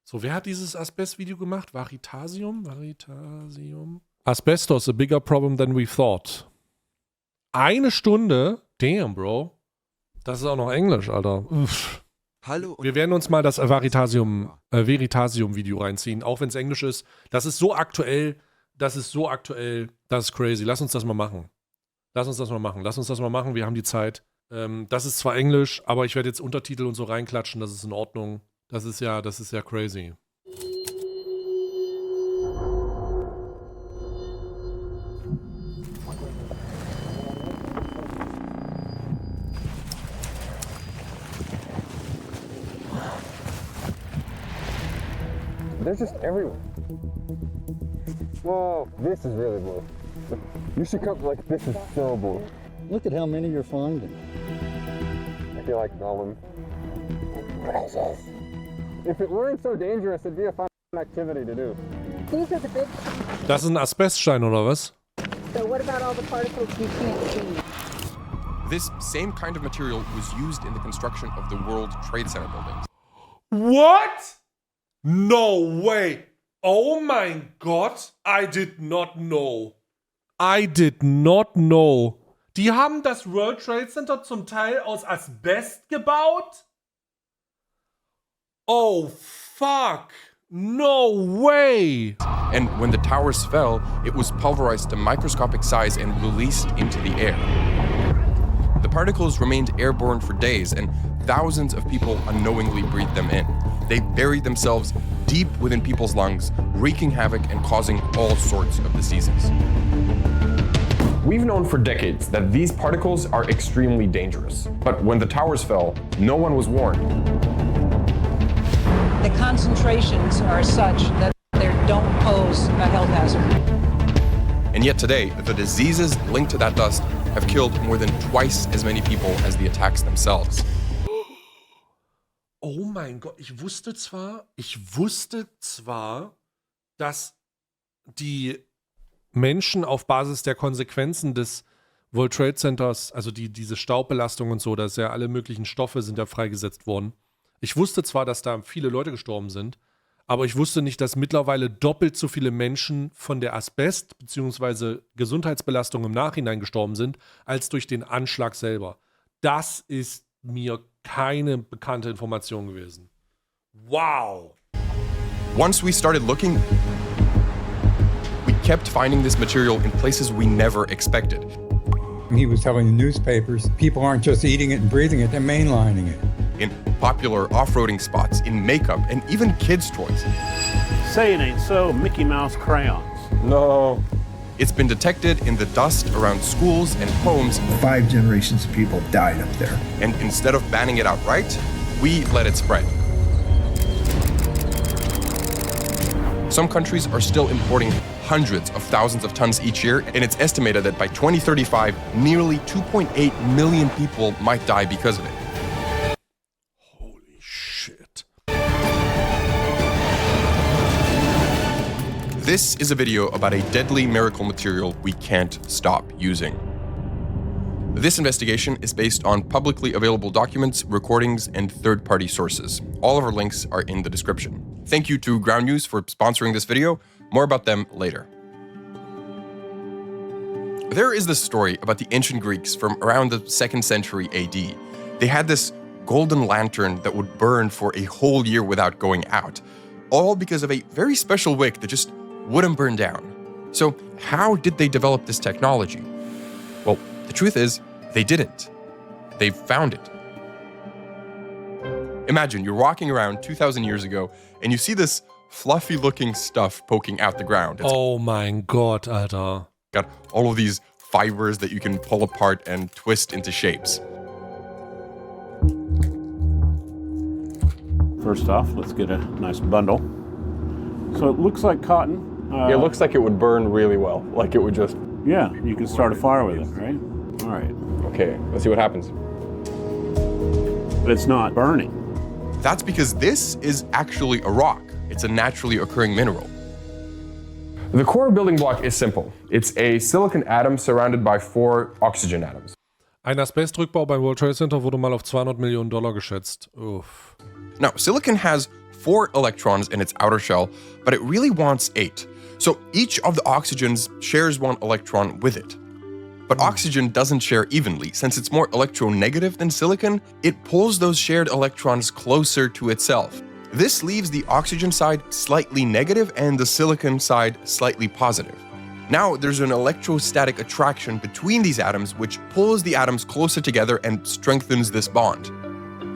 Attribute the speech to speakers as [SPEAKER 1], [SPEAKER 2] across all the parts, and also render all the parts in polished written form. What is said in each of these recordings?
[SPEAKER 1] So, wer hat dieses Asbest-Video gemacht? Veritasium? Asbestos, a bigger problem than we thought. 1 Stunde? Damn, Bro. Das ist auch noch Englisch, Alter. Uff.
[SPEAKER 2] Hallo.
[SPEAKER 1] Wir werden uns mal das Veritasium-Video reinziehen, auch wenn es Englisch ist. Das ist so aktuell, das ist crazy. Lass uns das mal machen. Wir haben die Zeit. Das ist zwar Englisch, aber ich werde jetzt Untertitel und so reinklatschen, das ist in Ordnung. Das ist ja crazy.
[SPEAKER 3] They're just everywhere. Whoa, this is really blue. You should come, like, this is so blue.
[SPEAKER 4] Look at how many you're finding.
[SPEAKER 3] I feel like Gollum. Precious. If it weren't so dangerous, it'd be a fun activity to do.
[SPEAKER 5] These are the big.
[SPEAKER 1] Das ist ein Asbeststein, oder was?
[SPEAKER 5] So what about all the particles you can't see?
[SPEAKER 2] This same kind of material was used in the construction of the World Trade Center buildings.
[SPEAKER 1] What? No way. Oh mein Gott. I did not know. Die haben das World Trade Center zum Teil aus Asbest gebaut? Oh, fuck. No way.
[SPEAKER 2] And when the towers fell, it was pulverized to microscopic size and released into the air. The particles remained airborne for days, and thousands of people unknowingly breathed them in. They buried themselves deep within people's lungs, wreaking havoc and causing all sorts of diseases.
[SPEAKER 6] We've known for decades that these particles are extremely dangerous. But when the towers fell, no one was warned.
[SPEAKER 7] The concentrations are such that they don't pose a health hazard.
[SPEAKER 2] And yet today, the diseases linked to that dust have killed more than twice as many people as the attacks themselves.
[SPEAKER 1] Oh mein Gott, ich wusste zwar, dass die Menschen auf Basis der Konsequenzen des World Trade Centers, also diese Staubbelastung und so, da ist ja alle möglichen Stoffe sind ja freigesetzt worden. Ich wusste zwar, dass da viele Leute gestorben sind, aber ich wusste nicht, dass mittlerweile doppelt so viele Menschen von der Asbest- bzw. Gesundheitsbelastung im Nachhinein gestorben sind, als durch den Anschlag selber. Das ist mir keine bekannte Information gewesen. Wow!
[SPEAKER 2] Once we started looking, we kept finding this material in places we never expected.
[SPEAKER 4] He was telling the newspapers, people aren't just eating it and breathing it, they're mainlining it.
[SPEAKER 2] In popular off-roading spots, in makeup, and even kids' toys.
[SPEAKER 8] Say it ain't so, Mickey Mouse crayons.
[SPEAKER 6] No.
[SPEAKER 2] It's been detected in the dust around schools and homes.
[SPEAKER 9] 5 generations of people died up there.
[SPEAKER 2] And instead of banning it outright, we let it spread. Some countries are still importing hundreds of thousands of tons each year, and it's estimated that by 2035, nearly 2.8 million people might die because of it.
[SPEAKER 1] Holy shit.
[SPEAKER 2] This is a video about a deadly miracle material we can't stop using. This investigation is based on publicly available documents, recordings, and third-party sources. All of our links are in the description. Thank you to Ground News for sponsoring this video. More about them later. There is this story about the ancient Greeks from around the 2nd century AD. They had this golden lantern that would burn for a whole year without going out, all because of a very special wick that just wouldn't burn down. So how did they develop this technology? Well, the truth is, they didn't. They found it. Imagine you're walking around 2,000 years ago and you see this fluffy-looking stuff poking out the ground. It's
[SPEAKER 1] Oh mein Gott, Alter.
[SPEAKER 2] got all of these fibers that you can pull apart and twist into shapes.
[SPEAKER 8] First off, let's get a nice bundle. So it looks like cotton.
[SPEAKER 6] It looks like it would burn really well. Like it would just...
[SPEAKER 8] Yeah, you can start a fire with it, right? All right.
[SPEAKER 6] Okay, let's see what happens.
[SPEAKER 8] But it's not burning.
[SPEAKER 2] That's because this is actually a rock. It's a naturally occurring mineral.
[SPEAKER 6] The core building block is simple. It's a silicon atom surrounded by 4 oxygen atoms.
[SPEAKER 1] Ein Asbestrückbau beim World Trade Center wurde mal auf $200 Millionen geschätzt. Uff.
[SPEAKER 2] Now, silicon has 4 electrons in its outer shell, but it really wants 8. So each of the oxygens shares 1 electron with it. But oxygen doesn't share evenly. Since it's more electronegative than silicon, it pulls those shared electrons closer to itself. This leaves the oxygen side slightly negative and the silicon side slightly positive. Now there's an electrostatic attraction between these atoms which pulls the atoms closer together and strengthens this bond.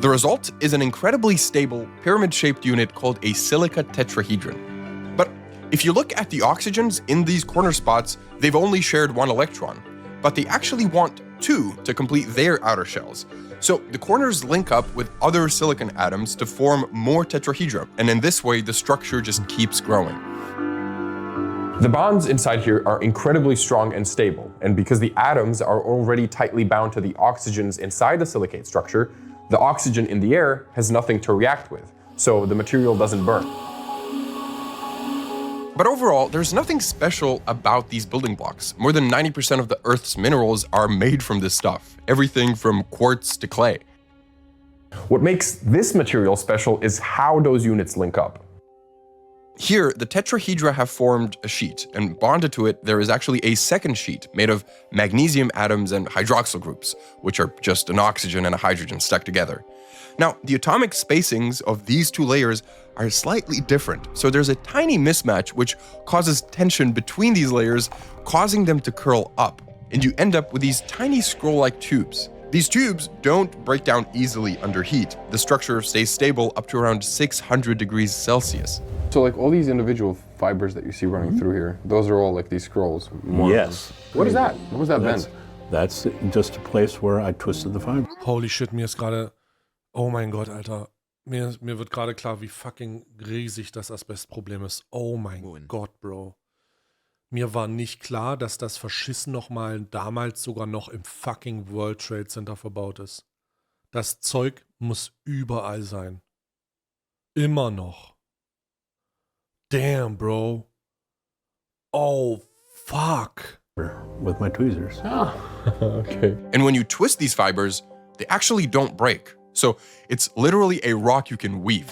[SPEAKER 2] The result is an incredibly stable pyramid-shaped unit called a silica tetrahedron. But if you look at the oxygens in these corner spots, they've only shared 1 electron, but they actually want 2 to complete their outer shells. So the corners link up with other silicon atoms to form more tetrahedra, and in this way the structure just keeps growing.
[SPEAKER 6] The bonds inside here are incredibly strong and stable, and because the atoms are already tightly bound to the oxygens inside the silicate structure, the oxygen in the air has nothing to react with, so the material doesn't burn.
[SPEAKER 2] But overall, there's nothing special about these building blocks. More than 90% of the Earth's minerals are made from this stuff, everything from quartz to clay.
[SPEAKER 6] What makes this material special is how those units link up.
[SPEAKER 2] Here, the tetrahedra have formed a sheet, and bonded to it, there is actually a second sheet made of magnesium atoms and hydroxyl groups, which are just an oxygen and a hydrogen stuck together. Now, the atomic spacings of these 2 layers are slightly different, so there's a tiny mismatch which causes tension between these layers, causing them to curl up, and you end up with these tiny scroll-like tubes. These tubes don't break down easily under heat. The structure stays stable up to around 600 degrees Celsius.
[SPEAKER 6] So like all these individual fibers that you see running through here, those are all like these scrolls?
[SPEAKER 8] Yes.
[SPEAKER 6] What is that? What was that bend?
[SPEAKER 8] That's just a place where I twisted the fiber.
[SPEAKER 1] Holy shit, mir ist gerade... Oh mein Gott, Alter. Mir wird gerade klar, wie fucking riesig das Asbestproblem ist. Oh mein Gott, Bro. Mir war nicht klar, dass das Verschissen nochmal damals sogar noch im fucking World Trade Center verbaut ist. Das Zeug muss überall sein. Immer noch. Damn, bro. Oh, fuck.
[SPEAKER 8] With my tweezers.
[SPEAKER 6] Ah, okay.
[SPEAKER 2] And when you twist these fibers, they actually don't break. So it's literally a rock you can weave.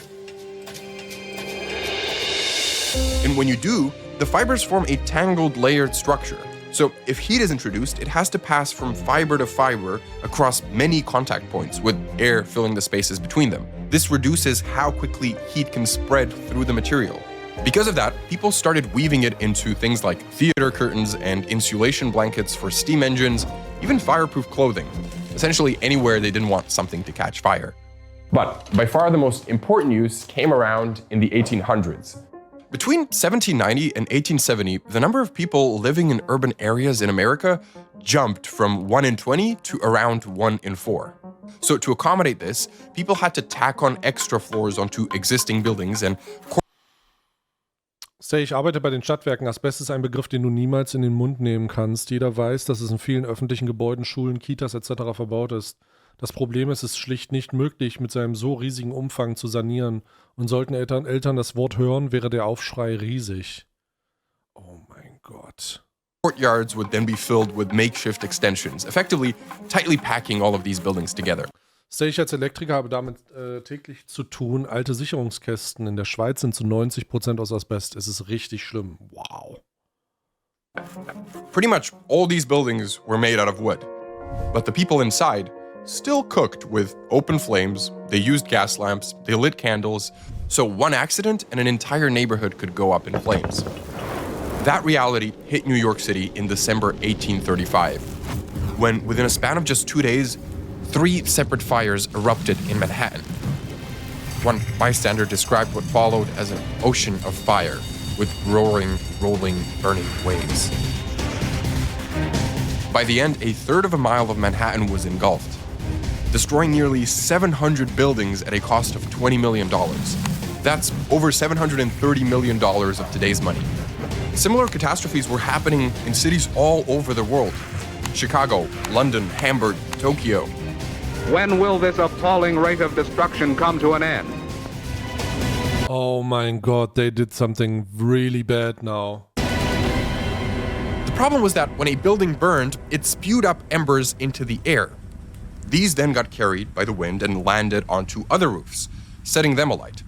[SPEAKER 2] And when you do, the fibers form a tangled layered structure. So if heat is introduced, it has to pass from fiber to fiber across many contact points with air filling the spaces between them. This reduces how quickly heat can spread through the material. Because of that, people started weaving it into things like theater curtains and insulation blankets for steam engines, even fireproof clothing. Essentially anywhere they didn't want something to catch fire.
[SPEAKER 6] But by far the most important use came around in the 1800s.
[SPEAKER 2] Between 1790 and 1870, the number of people living in urban areas in America jumped from 1 in 20 to around 1 in 4. So to accommodate this, people had to tack on extra floors onto existing buildings and
[SPEAKER 1] Staiy, ich arbeite bei den Stadtwerken. Asbest ist ein Begriff, den du niemals in den Mund nehmen kannst. Jeder weiß, dass es in vielen öffentlichen Gebäuden, Schulen, Kitas etc. verbaut ist. Das Problem ist, es ist schlicht nicht möglich, mit seinem so riesigen Umfang zu sanieren. Und sollten Eltern das Wort hören, wäre der Aufschrei riesig. Oh mein Gott.
[SPEAKER 2] courtyards would then be filled with makeshift extensions, effectively tightly packing all of these buildings together.
[SPEAKER 1] Staiy, ich als Elektriker habe damit täglich zu tun. Alte Sicherungskästen in der Schweiz sind zu 90% aus Asbest. Es ist richtig schlimm. Wow.
[SPEAKER 2] Pretty much all these buildings were made out of wood, but the people inside still cooked with open flames. They used gas lamps, they lit candles, so one accident and an entire neighborhood could go up in flames. That reality hit New York City in December 1835, when within a span of just 2 days, 3 separate fires erupted in Manhattan. One bystander described what followed as an ocean of fire with roaring, rolling, burning waves. By the end, a third of a mile of Manhattan was engulfed, destroying nearly 700 buildings at a cost of $20 million. That's over $730 million of today's money. Similar catastrophes were happening in cities all over the world. Chicago, London, Hamburg, Tokyo.
[SPEAKER 10] When will this appalling rate of destruction come to an end?
[SPEAKER 1] Oh mein Gott, they did something really bad now.
[SPEAKER 2] The problem was that when a building burned, it spewed up embers into the air. These then got carried by the wind and landed onto other roofs, setting them alight.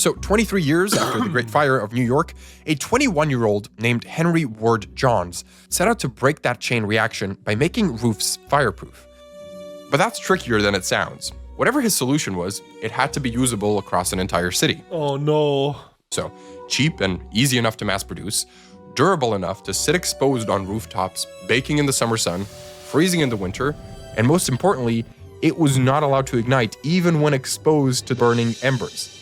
[SPEAKER 2] So 23 years after the Great Fire of New York, a 21-year-old named Henry Ward Johns set out to break that chain reaction by making roofs fireproof. But that's trickier than it sounds. Whatever his solution was, it had to be usable across an entire city.
[SPEAKER 1] Oh no.
[SPEAKER 2] So, cheap and easy enough to mass produce, durable enough to sit exposed on rooftops, baking in the summer sun, freezing in the winter, and most importantly, it was not allowed to ignite even when exposed to burning embers.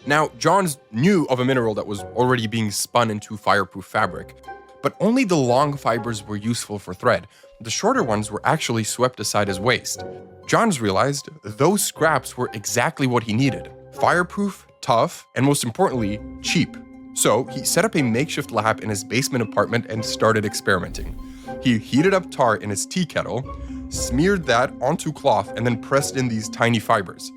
[SPEAKER 2] Now, Johns knew of a mineral that was already being spun into fireproof fabric, but only the long fibers were useful for thread. The shorter ones were actually swept aside as waste. Johns realized those scraps were exactly what he needed: fireproof, tough, and most importantly, cheap. So he set up a makeshift lab in his basement apartment and started experimenting. He heated up tar in his tea kettle, smeared that onto cloth, and then pressed in these tiny fibers.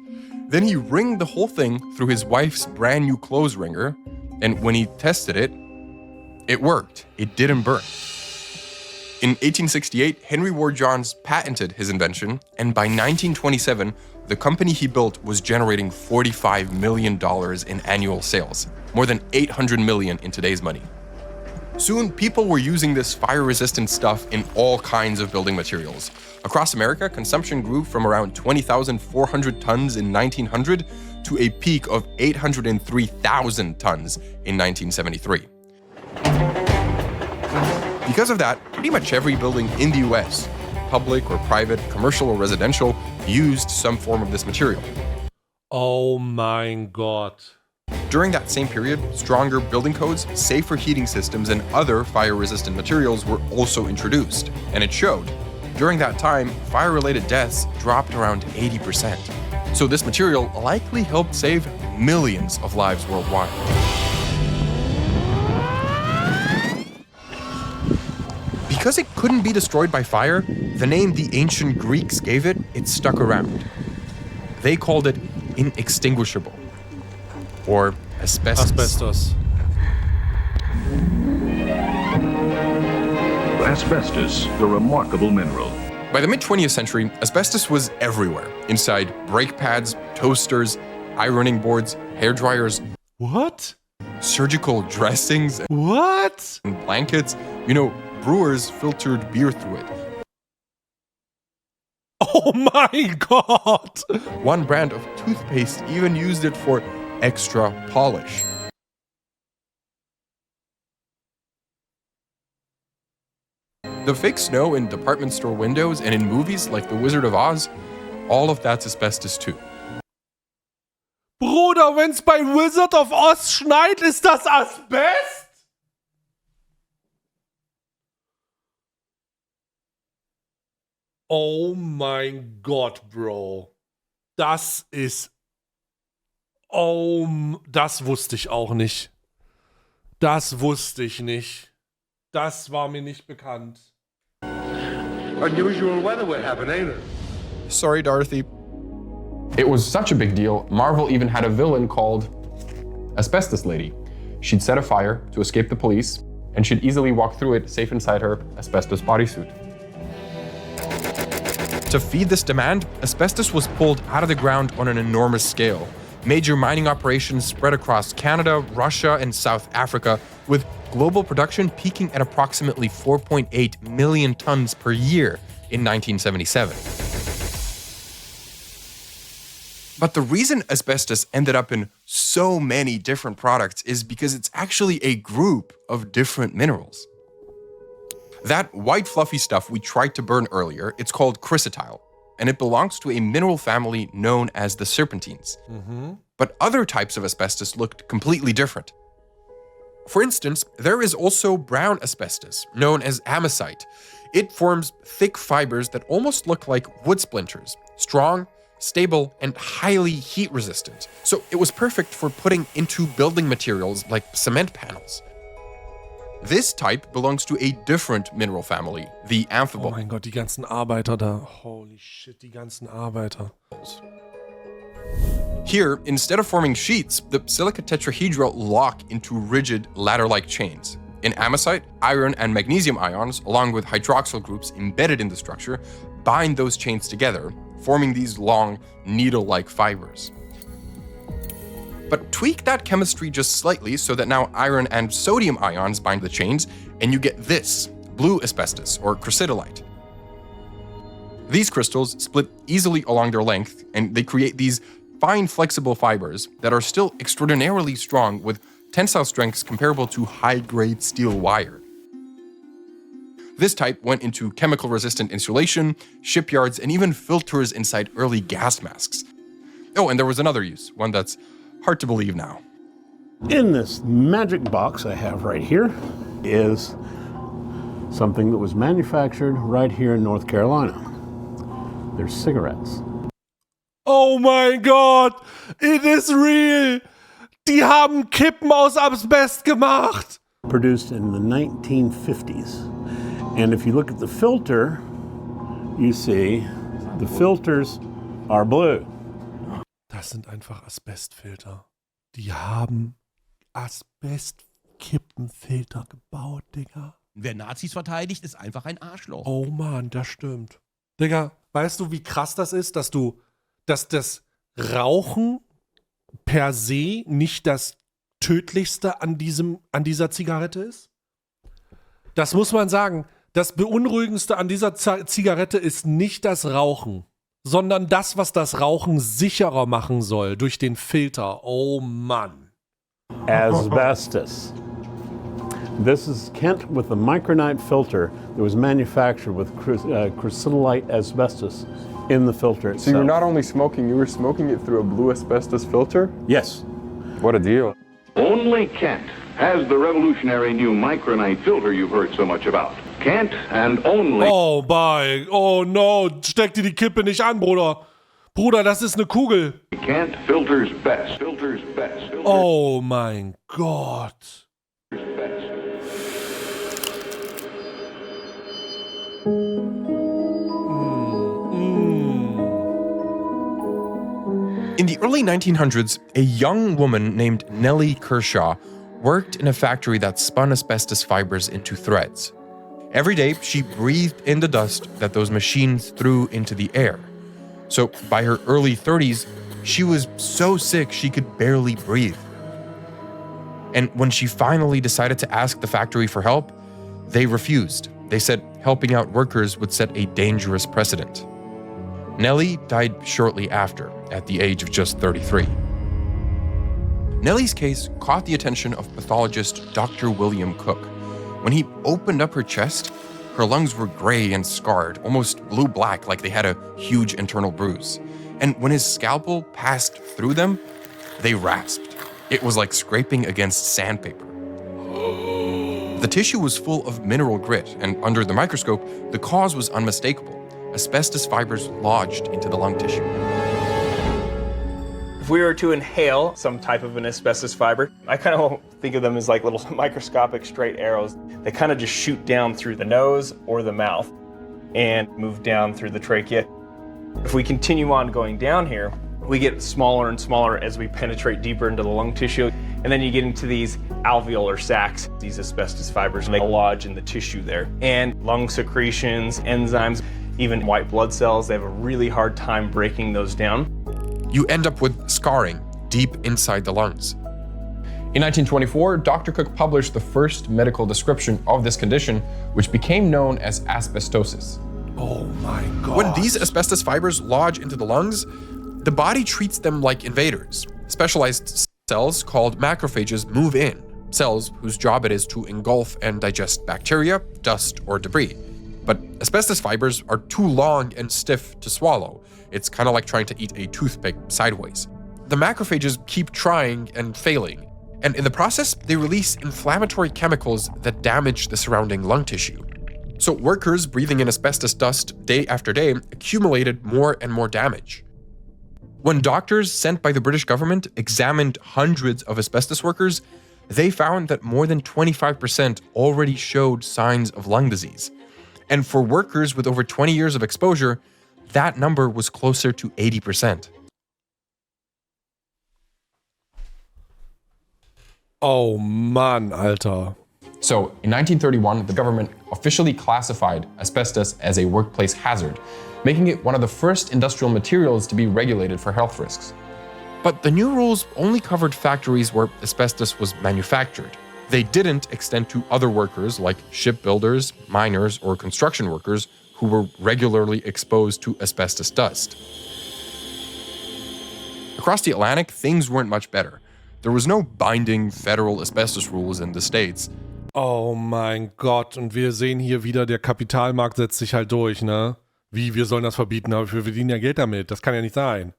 [SPEAKER 2] Then he wringed the whole thing through his wife's brand new clothes wringer, and when he tested it, it worked. It didn't burn. In 1868, Henry Ward Johns patented his invention, and by 1927, the company he built was generating $45 million in annual sales, more than $800 million in today's money. Soon, people were using this fire-resistant stuff in all kinds of building materials. Across America, consumption grew from around 20,400 tons in 1900 to a peak of 803,000 tons in 1973. Because of that, pretty much every building in the US, public or private, commercial or residential, used some form of this material.
[SPEAKER 1] Oh mein Gott.
[SPEAKER 2] During that same period, stronger building codes, safer heating systems, and other fire-resistant materials were also introduced, and it showed. During that time, fire-related deaths dropped around 80%. So this material likely helped save millions of lives worldwide. Because it couldn't be destroyed by fire, the name the ancient Greeks gave it, it stuck around. They called it inextinguishable, or asbestos.
[SPEAKER 1] Asbestos.
[SPEAKER 11] Asbestos, the remarkable mineral.
[SPEAKER 2] By the mid-20th century, asbestos was everywhere. Inside brake pads, toasters, ironing boards, hair dryers.
[SPEAKER 1] What?
[SPEAKER 2] Surgical dressings.
[SPEAKER 1] What?
[SPEAKER 2] And blankets. You know, brewers filtered beer through it.
[SPEAKER 1] Oh my God!
[SPEAKER 2] One brand of toothpaste even used it for extra polish. The fake snow in department store windows and in movies like The Wizard of Oz, all of that's asbestos too.
[SPEAKER 1] Bruder, wenn's bei Wizard of Oz schneit, ist das Asbest? Oh mein Gott, Bro. Das ist... Oh, das wusste ich auch nicht. Das wusste ich nicht. Das war mir nicht bekannt.
[SPEAKER 11] Unusual weather we're having, ain't it?
[SPEAKER 2] Sorry, Dorothy.
[SPEAKER 6] It was such a big deal, Marvel even had a villain called Asbestos Lady. She'd set a fire to escape the police, and she'd easily walk through it safe inside her asbestos bodysuit.
[SPEAKER 2] To feed this demand, asbestos was pulled out of the ground on an enormous scale. Major mining operations spread across Canada, Russia, and South Africa, with global production peaking at approximately 4.8 million tons per year in 1977. But the reason asbestos ended up in so many different products is because it's actually a group of different minerals. That white fluffy stuff we tried to burn earlier, it's called chrysotile, and it belongs to a mineral family known as the serpentines. But other types of asbestos looked completely different. For instance, there is also brown asbestos, known as amosite. It forms thick fibers that almost look like wood splinters, strong, stable, and highly heat resistant. So it was perfect for putting into building materials like cement panels. This type belongs to a different mineral family, the amphibole.
[SPEAKER 1] Oh mein Gott, die ganzen Arbeiter da. Holy shit, die ganzen Arbeiter.
[SPEAKER 2] Here, instead of forming sheets, the silica tetrahedra lock into rigid ladder-like chains. In amosite, iron and magnesium ions, along with hydroxyl groups embedded in the structure, bind those chains together, forming these long, needle-like fibers. but tweak that chemistry just slightly so that now iron and sodium ions bind the chains, and you get this, blue asbestos, or chrysotolite. These crystals split easily along their length, and they create these fine, flexible fibers that are still extraordinarily strong with tensile strengths comparable to high-grade steel wire. This type went into chemical-resistant insulation, shipyards, and even filters inside early gas masks. Oh, and there was another use, one that's hard to believe now.
[SPEAKER 8] In this magic box I have right here is something that was manufactured right here in North Carolina. They're cigarettes.
[SPEAKER 1] Oh mein Gott, it is real. Die haben Kippen aus Asbest gemacht.
[SPEAKER 8] Produced in the 1950s. And if you look at the filter, you see the filters are blue.
[SPEAKER 1] Das sind einfach Asbestfilter. Die haben Asbestkippenfilter gebaut, Digga.
[SPEAKER 12] Wer Nazis verteidigt, ist einfach ein Arschloch.
[SPEAKER 1] Oh Mann, das stimmt. Digga, weißt du, wie krass das ist, dass das Rauchen per se nicht das Tödlichste an dieser Zigarette ist? Das muss man sagen. Das Beunruhigendste an dieser Zigarette ist nicht das Rauchen, sondern das, was das Rauchen sicherer machen soll durch den Filter. Oh Mann.
[SPEAKER 8] Asbestos. This is Kent with a micronite filter that was manufactured with chrysotolite asbestos in the filter itself.
[SPEAKER 6] So you're not only smoking, you were smoking it through a blue asbestos filter?
[SPEAKER 8] Yes.
[SPEAKER 6] What a deal.
[SPEAKER 11] Only Kent has the revolutionary new micronite filter you've heard so much about. Kent and only...
[SPEAKER 1] Oh, bye. Oh, no. Steck dir die Kippe nicht an, Bruder. Bruder, das ist eine Kugel.
[SPEAKER 11] Kent filters best. Filters best. Filters
[SPEAKER 1] Oh, mein Gott.
[SPEAKER 11] best.
[SPEAKER 2] In the early 1900s, a young woman named Nellie Kershaw worked in a factory that spun asbestos fibers into threads. Every day, she breathed in the dust that those machines threw into the air. So by her early 30s, she was so sick she could barely breathe. And when she finally decided to ask the factory for help, they refused. They said helping out workers would set a dangerous precedent. Nellie died shortly after, at the age of just 33. Nellie's case caught the attention of pathologist Dr. William Cook. When he opened up her chest, her lungs were gray and scarred, almost blue-black, like they had a huge internal bruise. And when his scalpel passed through them, they rasped. It was like scraping against sandpaper. The tissue was full of mineral grit, and under the microscope, the cause was unmistakable. Asbestos fibers lodged into the lung tissue.
[SPEAKER 13] If we were to inhale some type of an asbestos fiber, I kind of think of them as like little microscopic straight arrows. They kind of just shoot down through the nose or the mouth and move down through the trachea. If we continue on going down here, we get smaller and smaller as we penetrate deeper into the lung tissue. And then you get into these alveolar sacs, these asbestos fibers, and they lodge in the tissue there. And lung secretions, enzymes, even white blood cells, they have a really hard time breaking those down.
[SPEAKER 2] You end up with scarring deep inside the lungs.
[SPEAKER 6] In 1924, Dr. Cook published the first medical description of this condition, which became known as asbestosis.
[SPEAKER 1] Oh my God.
[SPEAKER 2] When these asbestos fibers lodge into the lungs, the body treats them like invaders. Specialized cells called macrophages move in, cells whose job it is to engulf and digest bacteria, dust, or debris. But asbestos fibers are too long and stiff to swallow. It's kind of like trying to eat a toothpick sideways. The macrophages keep trying and failing, and in the process, they release inflammatory chemicals that damage the surrounding lung tissue. So workers breathing in asbestos dust day after day accumulated more and more damage. When doctors sent by the British government examined hundreds of asbestos workers, they found that more than 25% already showed signs of lung disease. And for workers with over 20 years of exposure, that number was closer to 80%.
[SPEAKER 1] Oh Mann, Alter.
[SPEAKER 6] So, in 1931, the government officially classified asbestos as a workplace hazard, making it one of the first industrial materials to be regulated for health risks.
[SPEAKER 2] But the new rules only covered factories where asbestos was manufactured. They didn't extend to other workers like shipbuilders, miners, or construction workers who were regularly exposed to asbestos dust. Across the Atlantic, things weren't much better. There was no binding federal asbestos rules in the States.
[SPEAKER 1] Oh mein Gott, und wir sehen hier wieder, der Kapitalmarkt setzt sich halt durch, ne? Wie, wir sollen das verbieten, aber wir verdienen ja Geld damit. Das kann ja nicht sein,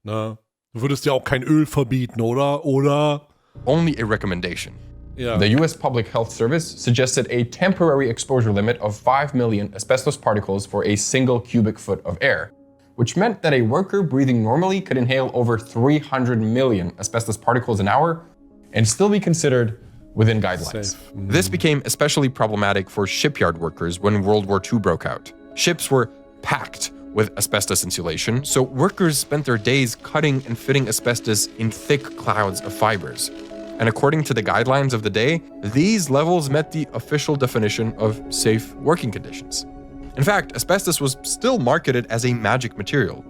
[SPEAKER 1] ne? Du würdest ja auch kein Öl verbieten, oder? Oder?
[SPEAKER 2] Only a recommendation.
[SPEAKER 1] Yeah.
[SPEAKER 6] The US Public Health Service suggested a temporary exposure limit of 5 million asbestos particles for a single cubic foot of air, which meant that a worker breathing normally could inhale over 300 million asbestos particles an hour and still be considered within guidelines.
[SPEAKER 2] This became especially problematic for shipyard workers when World War II broke out. Ships were packed with asbestos insulation, so workers spent their days cutting and fitting asbestos in thick clouds of fibers. And according to the guidelines of the day, these levels met the official definition of safe working conditions. In fact, asbestos was still marketed as a magic material.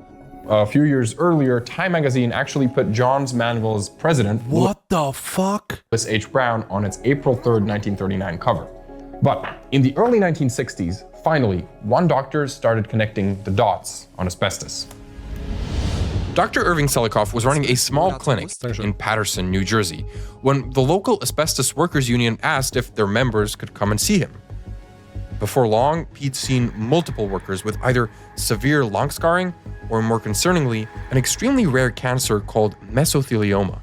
[SPEAKER 6] A few years earlier, Time magazine actually put Johns Manville's president,
[SPEAKER 1] What the fuck?
[SPEAKER 6] Lewis H. Brown, on its April 3rd, 1939 cover. But in the early 1960s, finally, one doctor started connecting the dots on asbestos.
[SPEAKER 2] Dr. Irving Selikoff was running a small clinic in Paterson, New Jersey, when the local asbestos workers union asked if their members could come and see him. Before long, he'd seen multiple workers with either severe lung scarring or, more concerningly, an extremely rare cancer called mesothelioma.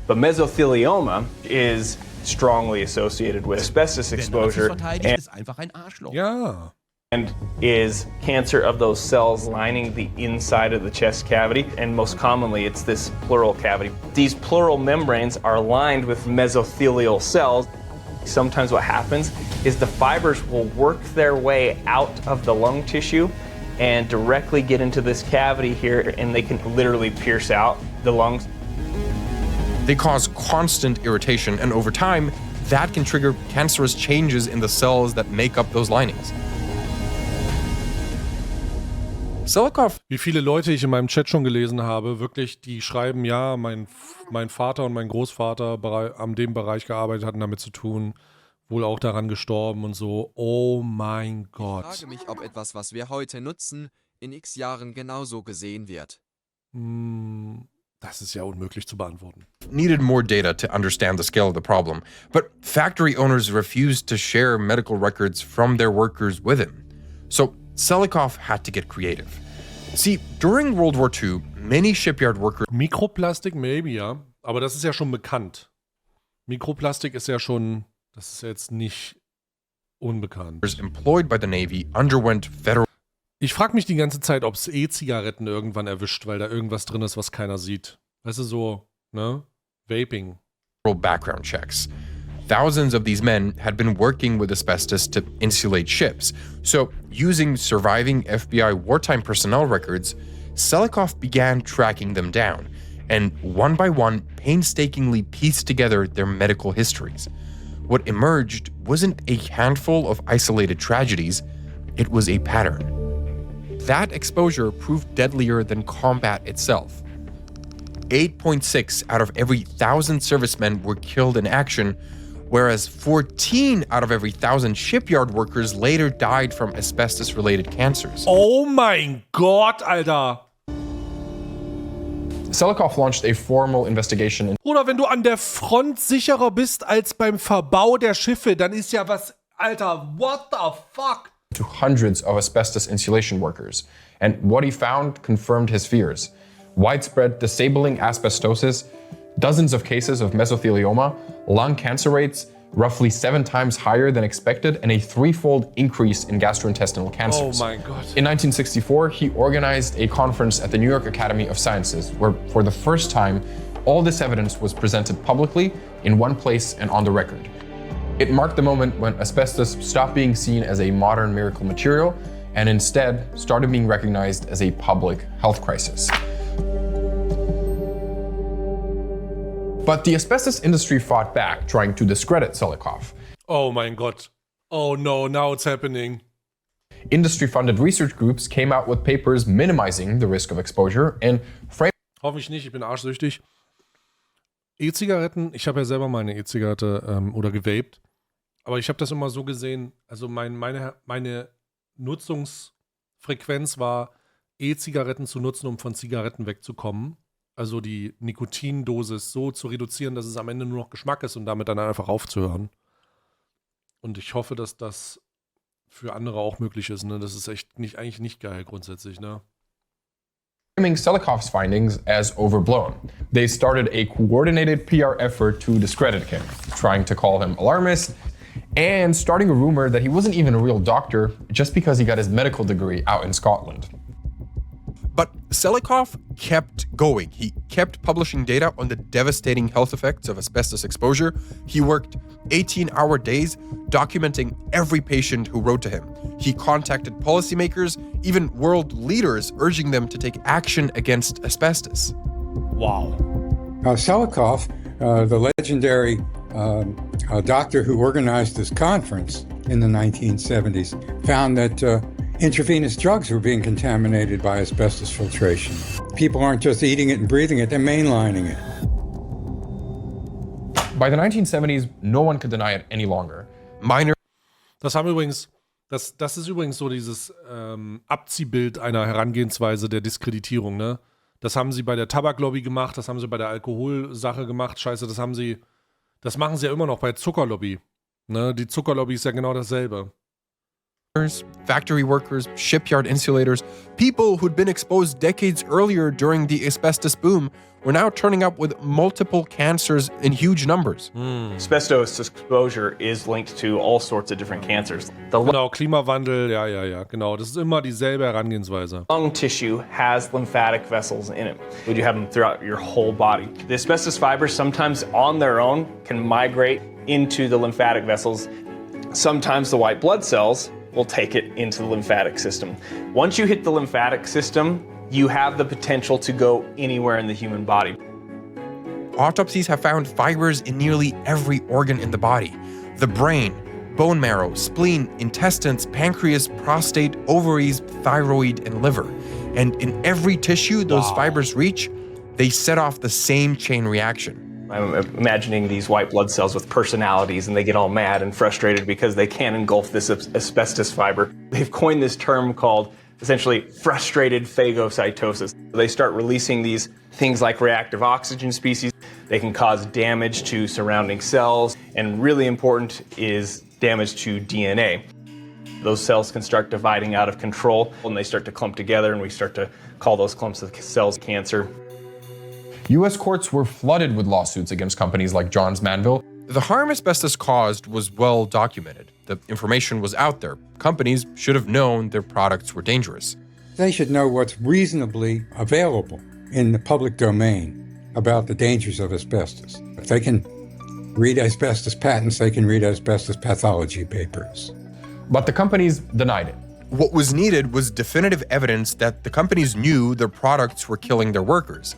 [SPEAKER 13] But mesothelioma is strongly associated with asbestos exposure and is cancer of those cells lining the inside of the chest cavity, and most commonly it's this pleural cavity. These pleural membranes are lined with mesothelial cells. Sometimes what happens is the fibers will work their way out of the lung tissue and directly get into this cavity here, and they can literally pierce out the lungs.
[SPEAKER 2] They cause constant irritation, and over time, that can trigger cancerous changes in the cells that make up those linings. Selikoff.
[SPEAKER 1] Wie viele Leute ich in meinem Chat schon gelesen habe, wirklich, die schreiben, ja, mein Vater und mein Großvater an dem Bereich gearbeitet hatten damit zu tun, wohl auch daran gestorben und so. Oh mein Gott.
[SPEAKER 14] Ich frage mich, ob etwas, was wir heute nutzen, in x Jahren genauso gesehen wird.
[SPEAKER 1] Das ist ja unmöglich zu beantworten.
[SPEAKER 2] Needed more data to understand the scale of the problem, but factory owners refused to share medical records from their workers with him. So Selikoff had to get creative. See, during World War II, many shipyard workers...
[SPEAKER 1] Mikroplastik, maybe, ja. Aber das ist ja schon bekannt. Mikroplastik ist ja schon... Das ist jetzt nicht unbekannt.
[SPEAKER 2] ...employed by the Navy underwent federal...
[SPEAKER 1] Ich frage mich die ganze Zeit, ob es E-Zigaretten irgendwann erwischt, weil da irgendwas drin ist, was keiner sieht. Weißt du, so, ne? Vaping.
[SPEAKER 2] ...background checks. Thousands of these men had been working with asbestos to insulate ships. So, using surviving FBI wartime personnel records, Selikoff began tracking them down, and one by one, painstakingly pieced together their medical histories. What emerged wasn't a handful of isolated tragedies, it was a pattern. That exposure proved deadlier than combat itself. 8.6 out of every 1,000 servicemen were killed in action, whereas 14 out of every 1,000 shipyard workers later died from asbestos-related cancers.
[SPEAKER 1] Oh mein Gott, Alter!
[SPEAKER 6] Selikoff launched a formal investigation.
[SPEAKER 1] Oder wenn du an der Front sicherer bist als beim Verbau der Schiffe, dann ist ja was... Alter, what the fuck?
[SPEAKER 6] To hundreds of asbestos insulation workers. And what he found confirmed his fears. Widespread disabling asbestosis, dozens of cases of mesothelioma, lung cancer rates roughly 7 times higher than expected, and a 3-fold increase in gastrointestinal cancers.
[SPEAKER 1] Oh my God.
[SPEAKER 6] In 1964, he organized a conference at the New York Academy of Sciences, where for the first time, all this evidence was presented publicly in one place and on the record. It marked the moment when asbestos stopped being seen as a modern miracle material and instead started being recognized as a public health crisis. But the asbestos industry fought back, trying to discredit Selikoff.
[SPEAKER 1] Oh mein Gott. Oh no, now it's happening.
[SPEAKER 6] Industry-funded research groups came out with papers minimizing the risk of exposure and framed...
[SPEAKER 1] Hoffe ich nicht, ich bin arschsüchtig. E-Zigaretten, ich habe ja selber mal eine E-Zigarette oder gewaped, aber ich habe das immer so gesehen, also meine Nutzungsfrequenz war, E-Zigaretten zu nutzen, um von Zigaretten wegzukommen. Also die Nikotindosis so zu reduzieren, dass es am Ende nur noch Geschmack ist und damit dann einfach aufzuhören. Und ich hoffe, dass das für andere auch möglich ist. Ne? Das ist echt eigentlich nicht geil grundsätzlich. Ne?
[SPEAKER 6] Framing Selikov's findings as overblown. They started a coordinated PR effort to discredit him, trying to call him alarmist, and starting a rumor that he wasn't even a real doctor just because he got his medical degree out in Scotland.
[SPEAKER 2] But Selikov kept going. He kept publishing data on the devastating health effects of asbestos exposure. He worked 18-hour days documenting every patient who wrote to him. He contacted policymakers, even world leaders, urging them to take action against asbestos.
[SPEAKER 1] Wow.
[SPEAKER 4] Selikov, the legendary doctor who organized this conference in the 1970s, found that intravenous drugs were being contaminated by asbestos filtration. People aren't just eating it and breathing it, they're mainlining it.
[SPEAKER 6] By the 1970s, no one could deny it any longer.
[SPEAKER 1] Das ist übrigens so dieses Abziehbild einer Herangehensweise der Diskreditierung, ne? Das haben sie bei der Tabaklobby gemacht, das haben sie bei der Alkoholsache gemacht, scheiße, das machen sie ja immer noch bei Zuckerlobby. Ne? Die Zuckerlobby ist ja genau dasselbe.
[SPEAKER 2] Factory workers, shipyard insulators, people who'd been exposed decades earlier during the asbestos boom were now turning up with multiple cancers in huge numbers.
[SPEAKER 13] Asbestos exposure is linked to all sorts of different cancers.
[SPEAKER 1] Genau, Klimawandel, ja, genau. Das ist immer dieselbe Herangehensweise.
[SPEAKER 13] Lung tissue has lymphatic vessels in it. You have them throughout your whole body. The asbestos fibers sometimes on their own can migrate into the lymphatic vessels. Sometimes the white blood cells will take it into the lymphatic system. Once you hit the lymphatic system, you have the potential to go anywhere in the human body.
[SPEAKER 2] Autopsies have found fibers in nearly every organ in the body. The brain, bone marrow, spleen, intestines, pancreas, prostate, ovaries, thyroid, and liver. And in every tissue those fibers reach, they set off the same chain reaction.
[SPEAKER 13] I'm imagining these white blood cells with personalities, and they get all mad and frustrated because they can't engulf this asbestos fiber. They've coined this term called essentially frustrated phagocytosis. They start releasing these things like reactive oxygen species. They can cause damage to surrounding cells, and really important is damage to DNA. Those cells can start dividing out of control, and they start to clump together, and we start to call those clumps of cells cancer.
[SPEAKER 6] US courts were flooded with lawsuits against companies like Johns Manville.
[SPEAKER 2] The harm asbestos caused was well documented. The information was out there. Companies should have known their products were dangerous.
[SPEAKER 4] They should know what's reasonably available in the public domain about the dangers of asbestos. If they can read asbestos patents, they can read asbestos pathology papers.
[SPEAKER 6] But the companies denied it.
[SPEAKER 2] What was needed was definitive evidence that the companies knew their products were killing their workers.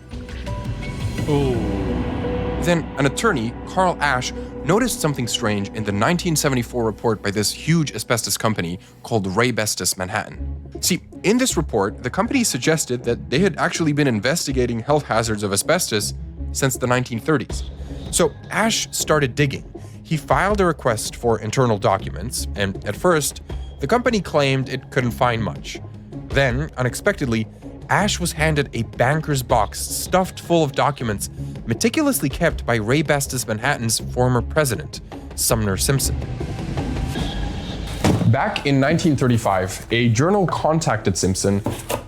[SPEAKER 2] Then an attorney, Carl Ash, noticed something strange in the 1974 report by this huge asbestos company called Asbestos Manhattan. See, in this report, the company suggested that they had actually been investigating health hazards of asbestos since the 1930s. So Ash started digging. He filed a request for internal documents, and at first, the company claimed it couldn't find much. Then, unexpectedly, Ash was handed a banker's box stuffed full of documents meticulously kept by Asbestos Manhattan's former president, Sumner Simpson.
[SPEAKER 6] Back in 1935, a journal contacted Simpson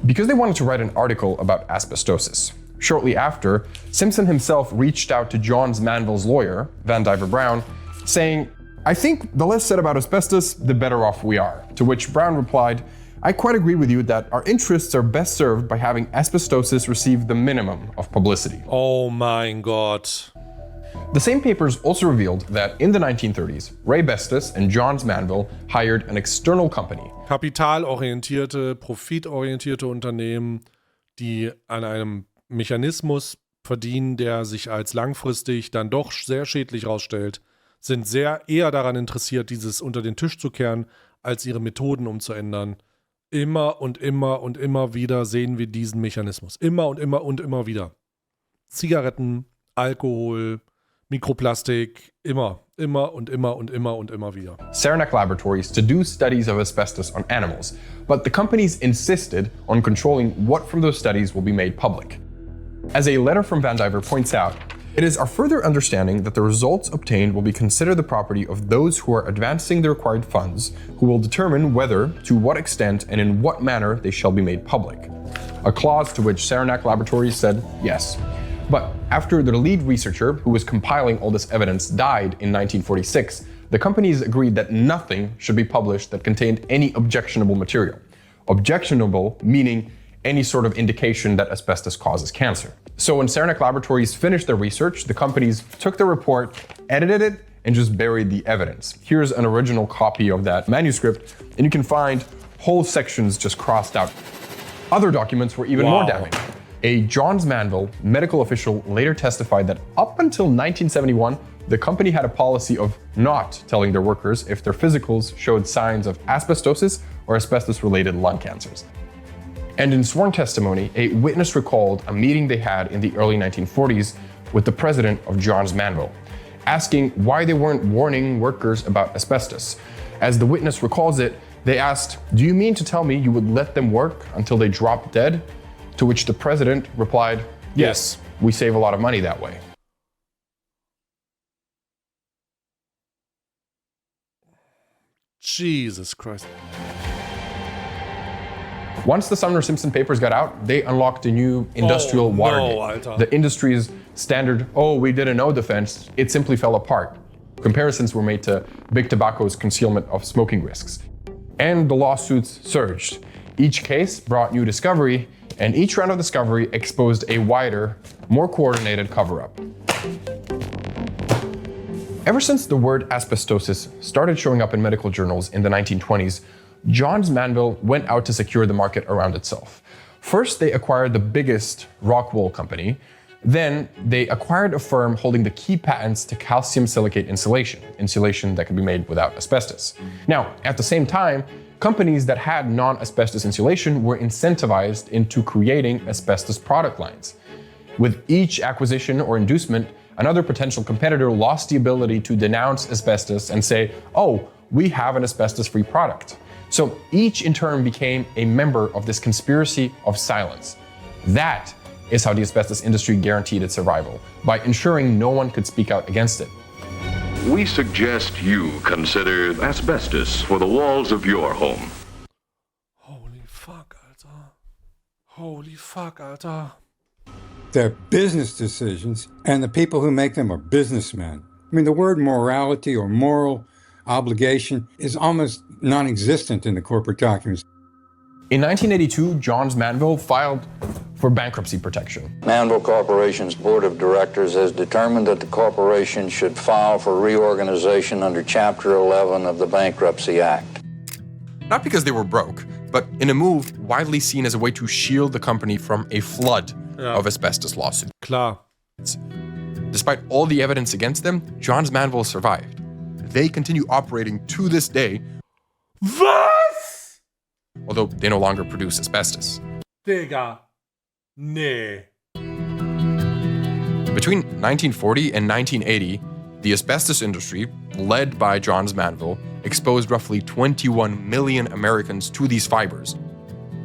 [SPEAKER 6] because they wanted to write an article about asbestosis. Shortly after, Simpson himself reached out to Johns Manville's lawyer, Van Diver Brown, saying, "I think the less said about asbestos, the better off we are." To which Brown replied, "I quite agree with you that our interests are best served by having asbestosis receive the minimum of publicity."
[SPEAKER 1] Oh mein Gott.
[SPEAKER 6] The same papers also revealed that in the 1930s, Asbestos and Johns Manville hired an external company.
[SPEAKER 1] Kapitalorientierte, profitorientierte Unternehmen, die an einem Mechanismus verdienen, der sich als langfristig dann doch sehr schädlich rausstellt, sind eher daran interessiert, dieses unter den Tisch zu kehren, als ihre Methoden umzuändern. Immer und immer und immer wieder sehen wir diesen Mechanismus. Immer und immer und immer wieder. Zigaretten, Alkohol, Mikroplastik, immer wieder.
[SPEAKER 6] Saranac Laboratories to do studies of asbestos on animals, but the companies insisted on controlling what from those studies will be made public. As a letter from Van Diver points out, it is our further understanding that the results obtained will be considered the property of those who are advancing the required funds, who will determine whether, to what extent, and in what manner they shall be made public. A clause to which Saranac Laboratories said yes. But after the lead researcher who was compiling all this evidence died in 1946, the companies agreed that nothing should be published that contained any objectionable material. Objectionable meaning any sort of indication that asbestos causes cancer. So when Saranac Laboratories finished their research, the companies took the report, edited it, and just buried the evidence. Here's an original copy of that manuscript, and you can find whole sections just crossed out. Other documents were even more damning. A Johns Manville medical official later testified that up until 1971, the company had a policy of not telling their workers if their physicals showed signs of asbestosis or asbestos-related lung cancers. And in sworn testimony, a witness recalled a meeting they had in the early 1940s with the president of Johns Manville, asking why they weren't warning workers about asbestos. As the witness recalls it, they asked, "Do you mean to tell me you would let them work until they dropped dead?" To which the president replied, "Yes, we save a lot of money that way."
[SPEAKER 1] Jesus Christ.
[SPEAKER 6] Once the Sumner-Simpson papers got out, they unlocked a new industrial Watergate. The industry's standard, we didn't know defense, it simply fell apart. Comparisons were made to Big Tobacco's concealment of smoking risks. And the lawsuits surged. Each case brought new discovery, and each round of discovery exposed a wider, more coordinated cover-up. Ever since the word asbestosis started showing up in medical journals in the 1920s, Johns Manville went out to secure the market around itself. First, they acquired the biggest rock wool company. Then, they acquired a firm holding the key patents to calcium silicate insulation that could be made without asbestos. Now, at the same time, companies that had non-asbestos insulation were incentivized into creating asbestos product lines. With each acquisition or inducement, another potential competitor lost the ability to denounce asbestos and say, we have an asbestos-free product. So each in turn became a member of this conspiracy of silence. That is how the asbestos industry guaranteed its survival, by ensuring no one could speak out against it.
[SPEAKER 11] We suggest you consider asbestos for the walls of your home.
[SPEAKER 1] Holy fuck, Alter. Holy fuck, Alter.
[SPEAKER 4] They're business decisions, and the people who make them are businessmen. I mean, the word morality or moral obligation is almost non-existent in the corporate documents.
[SPEAKER 6] In 1982, Johns Manville filed for bankruptcy protection.
[SPEAKER 15] Manville Corporation's board of directors has determined that the corporation should file for reorganization under Chapter 11 of the Bankruptcy Act.
[SPEAKER 2] Not because they were broke, but in a move widely seen as a way to shield the company from a flood of asbestos lawsuits.
[SPEAKER 1] Klar.
[SPEAKER 2] Despite all the evidence against them, Johns Manville survived. They continue operating to this day.
[SPEAKER 1] Was?
[SPEAKER 2] Although they no longer produce asbestos.
[SPEAKER 1] Digga. Nee.
[SPEAKER 2] Between 1940 and 1980, the asbestos industry, led by Johns Manville, exposed roughly 21 million Americans to these fibers.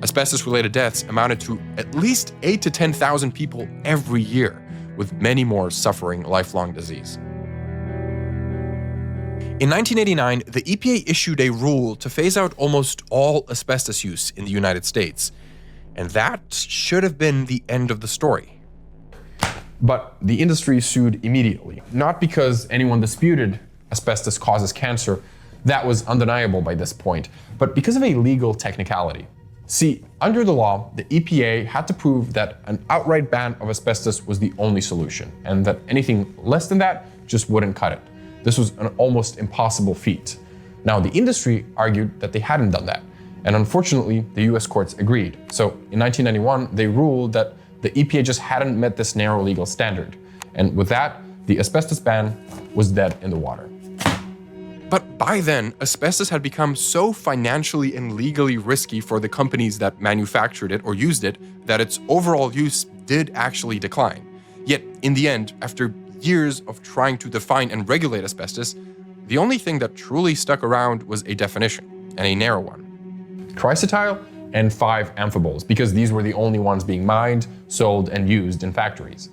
[SPEAKER 2] Asbestos-related deaths amounted to at least 8,000 to 10,000 people every year, with many more suffering lifelong disease. In 1989, the EPA issued a rule to phase out almost all asbestos use in the United States. And that should have been the end of the story.
[SPEAKER 6] But the industry sued immediately, not because anyone disputed asbestos causes cancer, that was undeniable by this point, but because of a legal technicality. See, under the law, the EPA had to prove that an outright ban of asbestos was the only solution, and that anything less than that just wouldn't cut it. This was an almost impossible feat. Now, the industry argued that they hadn't done that, and unfortunately, the US courts agreed. So in 1991, they ruled that the EPA just hadn't met this narrow legal standard. And with that, the asbestos ban was dead in the water.
[SPEAKER 2] But by then, asbestos had become so financially and legally risky for the companies that manufactured it or used it that its overall use did actually decline. Yet, in the end, after years of trying to define and regulate asbestos, the only thing that truly stuck around was a definition, and a narrow one.
[SPEAKER 6] Tricetyl and 5 amphiboles, because these were the only ones being mined, sold, and used in factories.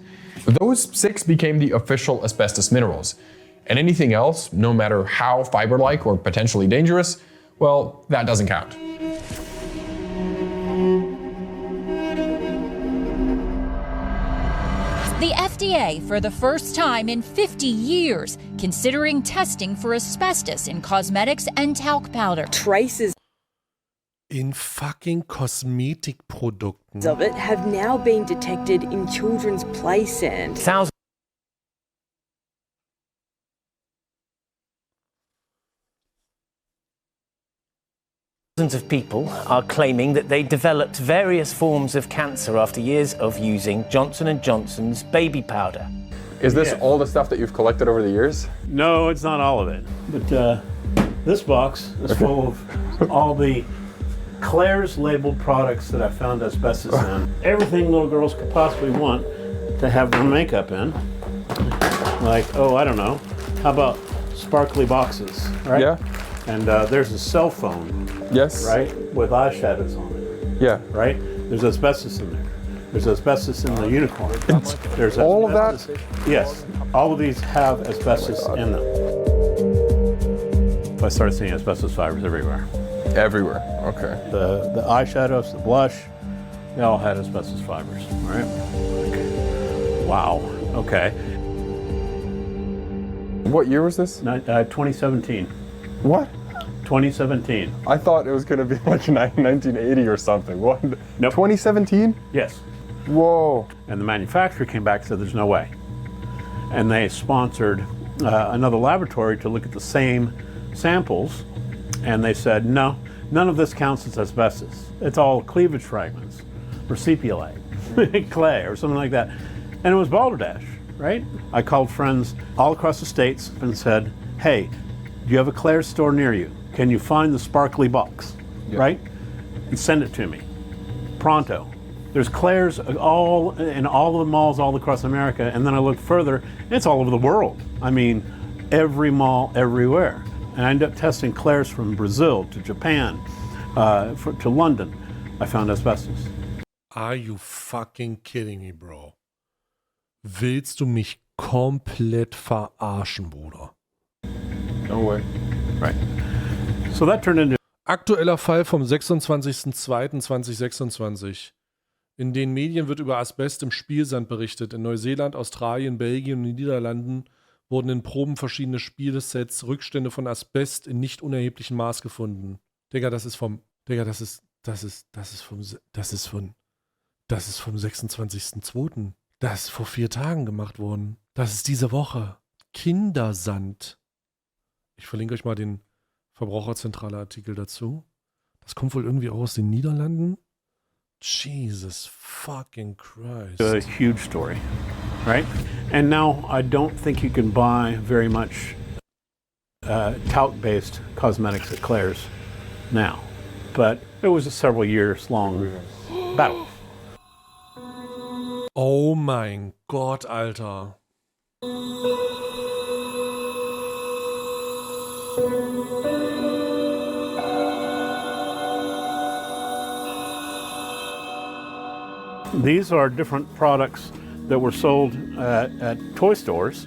[SPEAKER 6] Those 6 became the official asbestos minerals, and anything else, no matter how fiber-like or potentially dangerous, well, that doesn't count.
[SPEAKER 16] The FDA, for the first time in 50 years, considering testing for asbestos in cosmetics and talc powder.
[SPEAKER 17] Traces
[SPEAKER 1] in fucking Kosmetikprodukten
[SPEAKER 17] of it have now been detected in children's play sand.
[SPEAKER 18] Thousands of people are claiming that they developed various forms of cancer after years of using Johnson & Johnson's baby powder.
[SPEAKER 6] Is this all the stuff that you've collected over the years?
[SPEAKER 8] No, it's not all of it. But this box is full of all the Claire's labeled products that I found asbestos in. Everything little girls could possibly want to have their makeup in. Like, oh, I don't know. How about sparkly boxes, right?
[SPEAKER 6] Yeah.
[SPEAKER 8] And there's a cell phone.
[SPEAKER 6] Yes.
[SPEAKER 8] Right? With eyeshadows on it.
[SPEAKER 6] Yeah.
[SPEAKER 8] Right? There's asbestos in there. There's asbestos in the unicorn. There's
[SPEAKER 6] all of that?
[SPEAKER 8] Yes. All of these have asbestos in them. I started seeing asbestos fibers everywhere.
[SPEAKER 6] Everywhere, okay.
[SPEAKER 8] The eyeshadows, the blush, they all had asbestos fibers, right? Wow, okay.
[SPEAKER 6] What year was this?
[SPEAKER 8] 2017.
[SPEAKER 6] What?
[SPEAKER 8] 2017.
[SPEAKER 6] I thought it was going to be like 1980 or something. What?
[SPEAKER 8] Nope.
[SPEAKER 6] 2017?
[SPEAKER 8] Yes.
[SPEAKER 6] Whoa.
[SPEAKER 8] And the manufacturer came back and said there's no way. And they sponsored another laboratory to look at the same samples, and they said, no, none of this counts as asbestos. It's all cleavage fragments, or sepulite, clay, or something like that. And it was balderdash, right? I called friends all across the states and said, hey, do you have a Claire's store near you? Can you find the sparkly box, right? And send it to me, pronto. There's Claire's all in all of the malls all across America, and then I looked further, it's all over the world. I mean, every mall, everywhere. And I ended up testing Claire's from Brazil to Japan, to London. I found asbestos.
[SPEAKER 1] Are you fucking kidding me, bro? Willst du mich komplett verarschen, Bruder?
[SPEAKER 6] No way.
[SPEAKER 8] Right. So that turned into...
[SPEAKER 1] Aktueller Fall vom 26.02.2026. In den Medien wird über Asbest im Spielsand berichtet. In Neuseeland, Australien, Belgien und Niederlanden wurden in Proben verschiedene Spielsets Rückstände von Asbest in nicht unerheblichem Maß gefunden. Digga, das ist vom 26.02. Das ist vor 4 Tagen gemacht worden. Das ist diese Woche. Kindersand. Ich verlinke euch mal den Verbraucherzentrale-Artikel dazu. Das kommt wohl irgendwie auch aus den Niederlanden. Jesus fucking Christ.
[SPEAKER 8] A huge story, right? And now I don't think you can buy very much talc-based cosmetics at Claire's now. But it was a several years long battle.
[SPEAKER 1] Oh mein Gott, Alter.
[SPEAKER 8] These are different products that were sold at toy stores.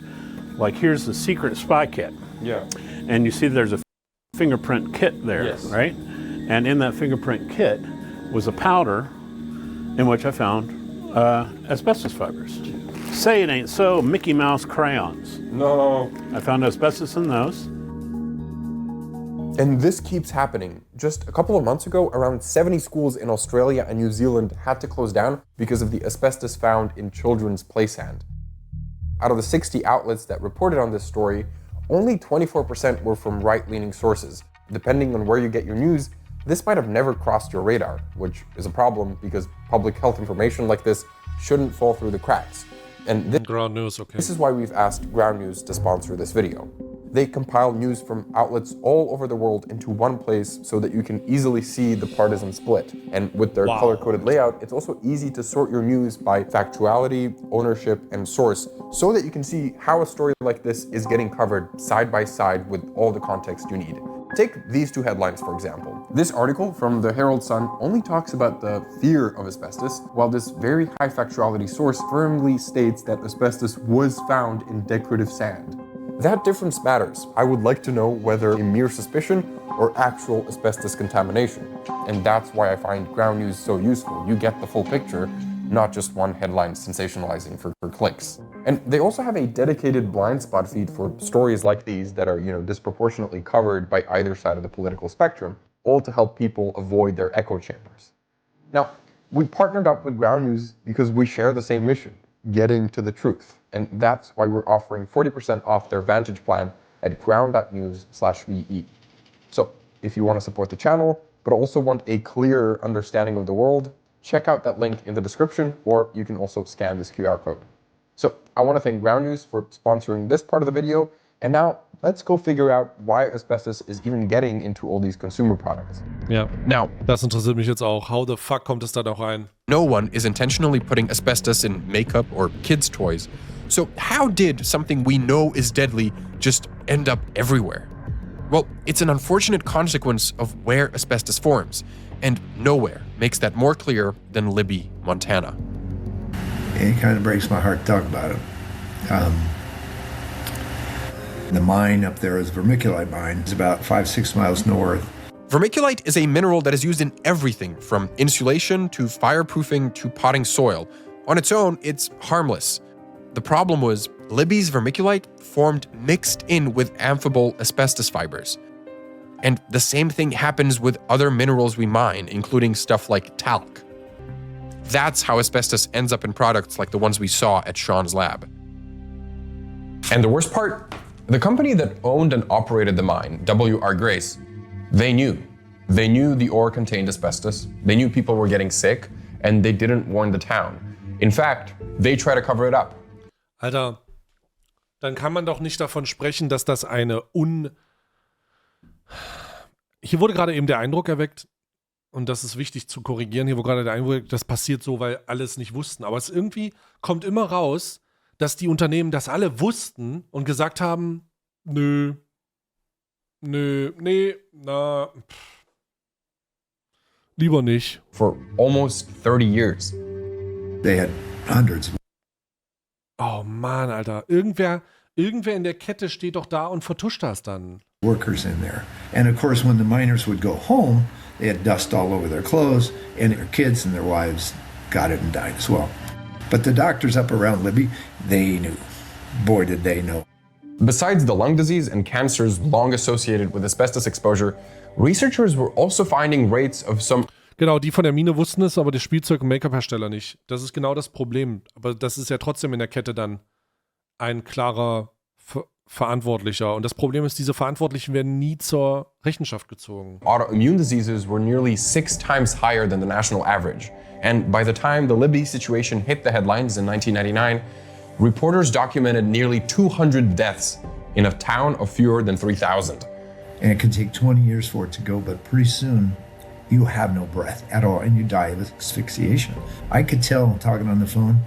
[SPEAKER 8] Like here's the secret spy kit.
[SPEAKER 6] Yeah.
[SPEAKER 8] And you see there's a fingerprint kit there,
[SPEAKER 6] yes.
[SPEAKER 8] Right? And in that fingerprint kit was a powder in which I found asbestos fibers. Say it ain't so, Mickey Mouse crayons.
[SPEAKER 6] No.
[SPEAKER 8] I found asbestos in those.
[SPEAKER 6] And this keeps happening. Just a couple of months ago, around 70 schools in Australia and New Zealand had to close down because of the asbestos found in children's play sand. Out of the 60 outlets that reported on this story, only 24% were from right-leaning sources. Depending on where you get your news, this might have never crossed your radar, which is a problem because public health information like this shouldn't fall through the cracks. And
[SPEAKER 1] Ground News, okay.
[SPEAKER 6] This is why we've asked Ground News to sponsor this video. they compile news from outlets all over the world into one place so that you can easily see the partisan split. And with their color-coded layout, it's also easy to sort your news by factuality, ownership, and source so that you can see how a story like this is getting covered side by side with all the context you need. Take these two headlines, for example. This article from the Herald Sun only talks about the fear of asbestos, while this very high factuality source firmly states that asbestos was found in decorative sand. That difference matters. I would like to know whether a mere suspicion or actual asbestos contamination. And that's why I find ground news so useful. You get the full picture, not just one headline sensationalizing for clicks. And they also have a dedicated blind spot feed for stories like these that are, disproportionately covered by either side of the political spectrum, all to help people avoid their echo chambers. Now, we partnered up with Ground News because we share the same mission, getting to the truth. And that's why we're offering 40% off their Vantage plan at ground.news/VE. So if you want to support the channel, but also want a clearer understanding of the world, check out that link in the description, or you can also scan this QR code. So I want to thank Ground News for sponsoring this part of the video. And now let's go figure out why asbestos is even getting into all these consumer products.
[SPEAKER 1] Ja,
[SPEAKER 2] Now,
[SPEAKER 1] das interessiert mich jetzt auch. How the fuck kommt es da noch rein?
[SPEAKER 2] no one is intentionally putting asbestos in makeup or kids' toys. So how did something we know is deadly just end up everywhere? Well, it's an unfortunate consequence of where asbestos forms, and nowhere makes that more clear than Libby, Montana.
[SPEAKER 9] It kind of breaks my heart to talk about it. The mine up there is Vermiculite mine. It's about 5-6 miles north.
[SPEAKER 2] Vermiculite is a mineral that is used in everything from insulation to fireproofing to potting soil. On its own, it's harmless. The problem was Libby's vermiculite formed mixed in with amphibole asbestos fibers. And the same thing happens with other minerals we mine, including stuff like talc. That's how asbestos ends up in products like the ones we saw at Sean's lab.
[SPEAKER 6] And the worst part? The company that owned and operated the mine, W.R. Grace, they knew. They knew the ore contained asbestos, they knew people were getting sick, and they didn't warn the town. In fact, they tried to cover it up.
[SPEAKER 1] Alter, dann kann man doch nicht davon sprechen, dass das Hier wurde gerade eben der Eindruck erweckt, und das ist wichtig zu korrigieren, hier wurde gerade der Eindruck, das passiert so, weil alle es nicht wussten. Aber es irgendwie kommt immer raus, dass die Unternehmen das alle wussten und gesagt haben, lieber nicht.
[SPEAKER 6] For almost 30 years.
[SPEAKER 9] They had hundreds.
[SPEAKER 1] Oh Mann, Alter. Irgendwer in der Kette steht doch da und vertuscht das dann.
[SPEAKER 9] Workers in there. And of course, when the miners would go home, they had dust all over their clothes, and their kids and their wives got it and died as well. But the doctors up around Libby, they knew. Boy, did they know.
[SPEAKER 6] Besides the lung disease and cancers long associated with asbestos exposure, researchers were also finding rates of some...
[SPEAKER 1] Genau, die von der Mine wussten es, aber der Spielzeug- und Make-up-Hersteller nicht. Das ist genau das Problem. Aber das ist ja trotzdem in der Kette dann ein klarer Verantwortlicher. Und das Problem ist, diese Verantwortlichen werden nie zur Rechenschaft gezogen.
[SPEAKER 6] Autoimmune diseases were nearly 6 times higher than the national average. And by the time the Libby situation hit the headlines in 1999, reporters documented nearly 200 deaths in a town of fewer than 3,000.
[SPEAKER 9] And it can take 20 years for it to go, but pretty soon you have no breath at all and you die of asphyxiation. I could tell talking on the phone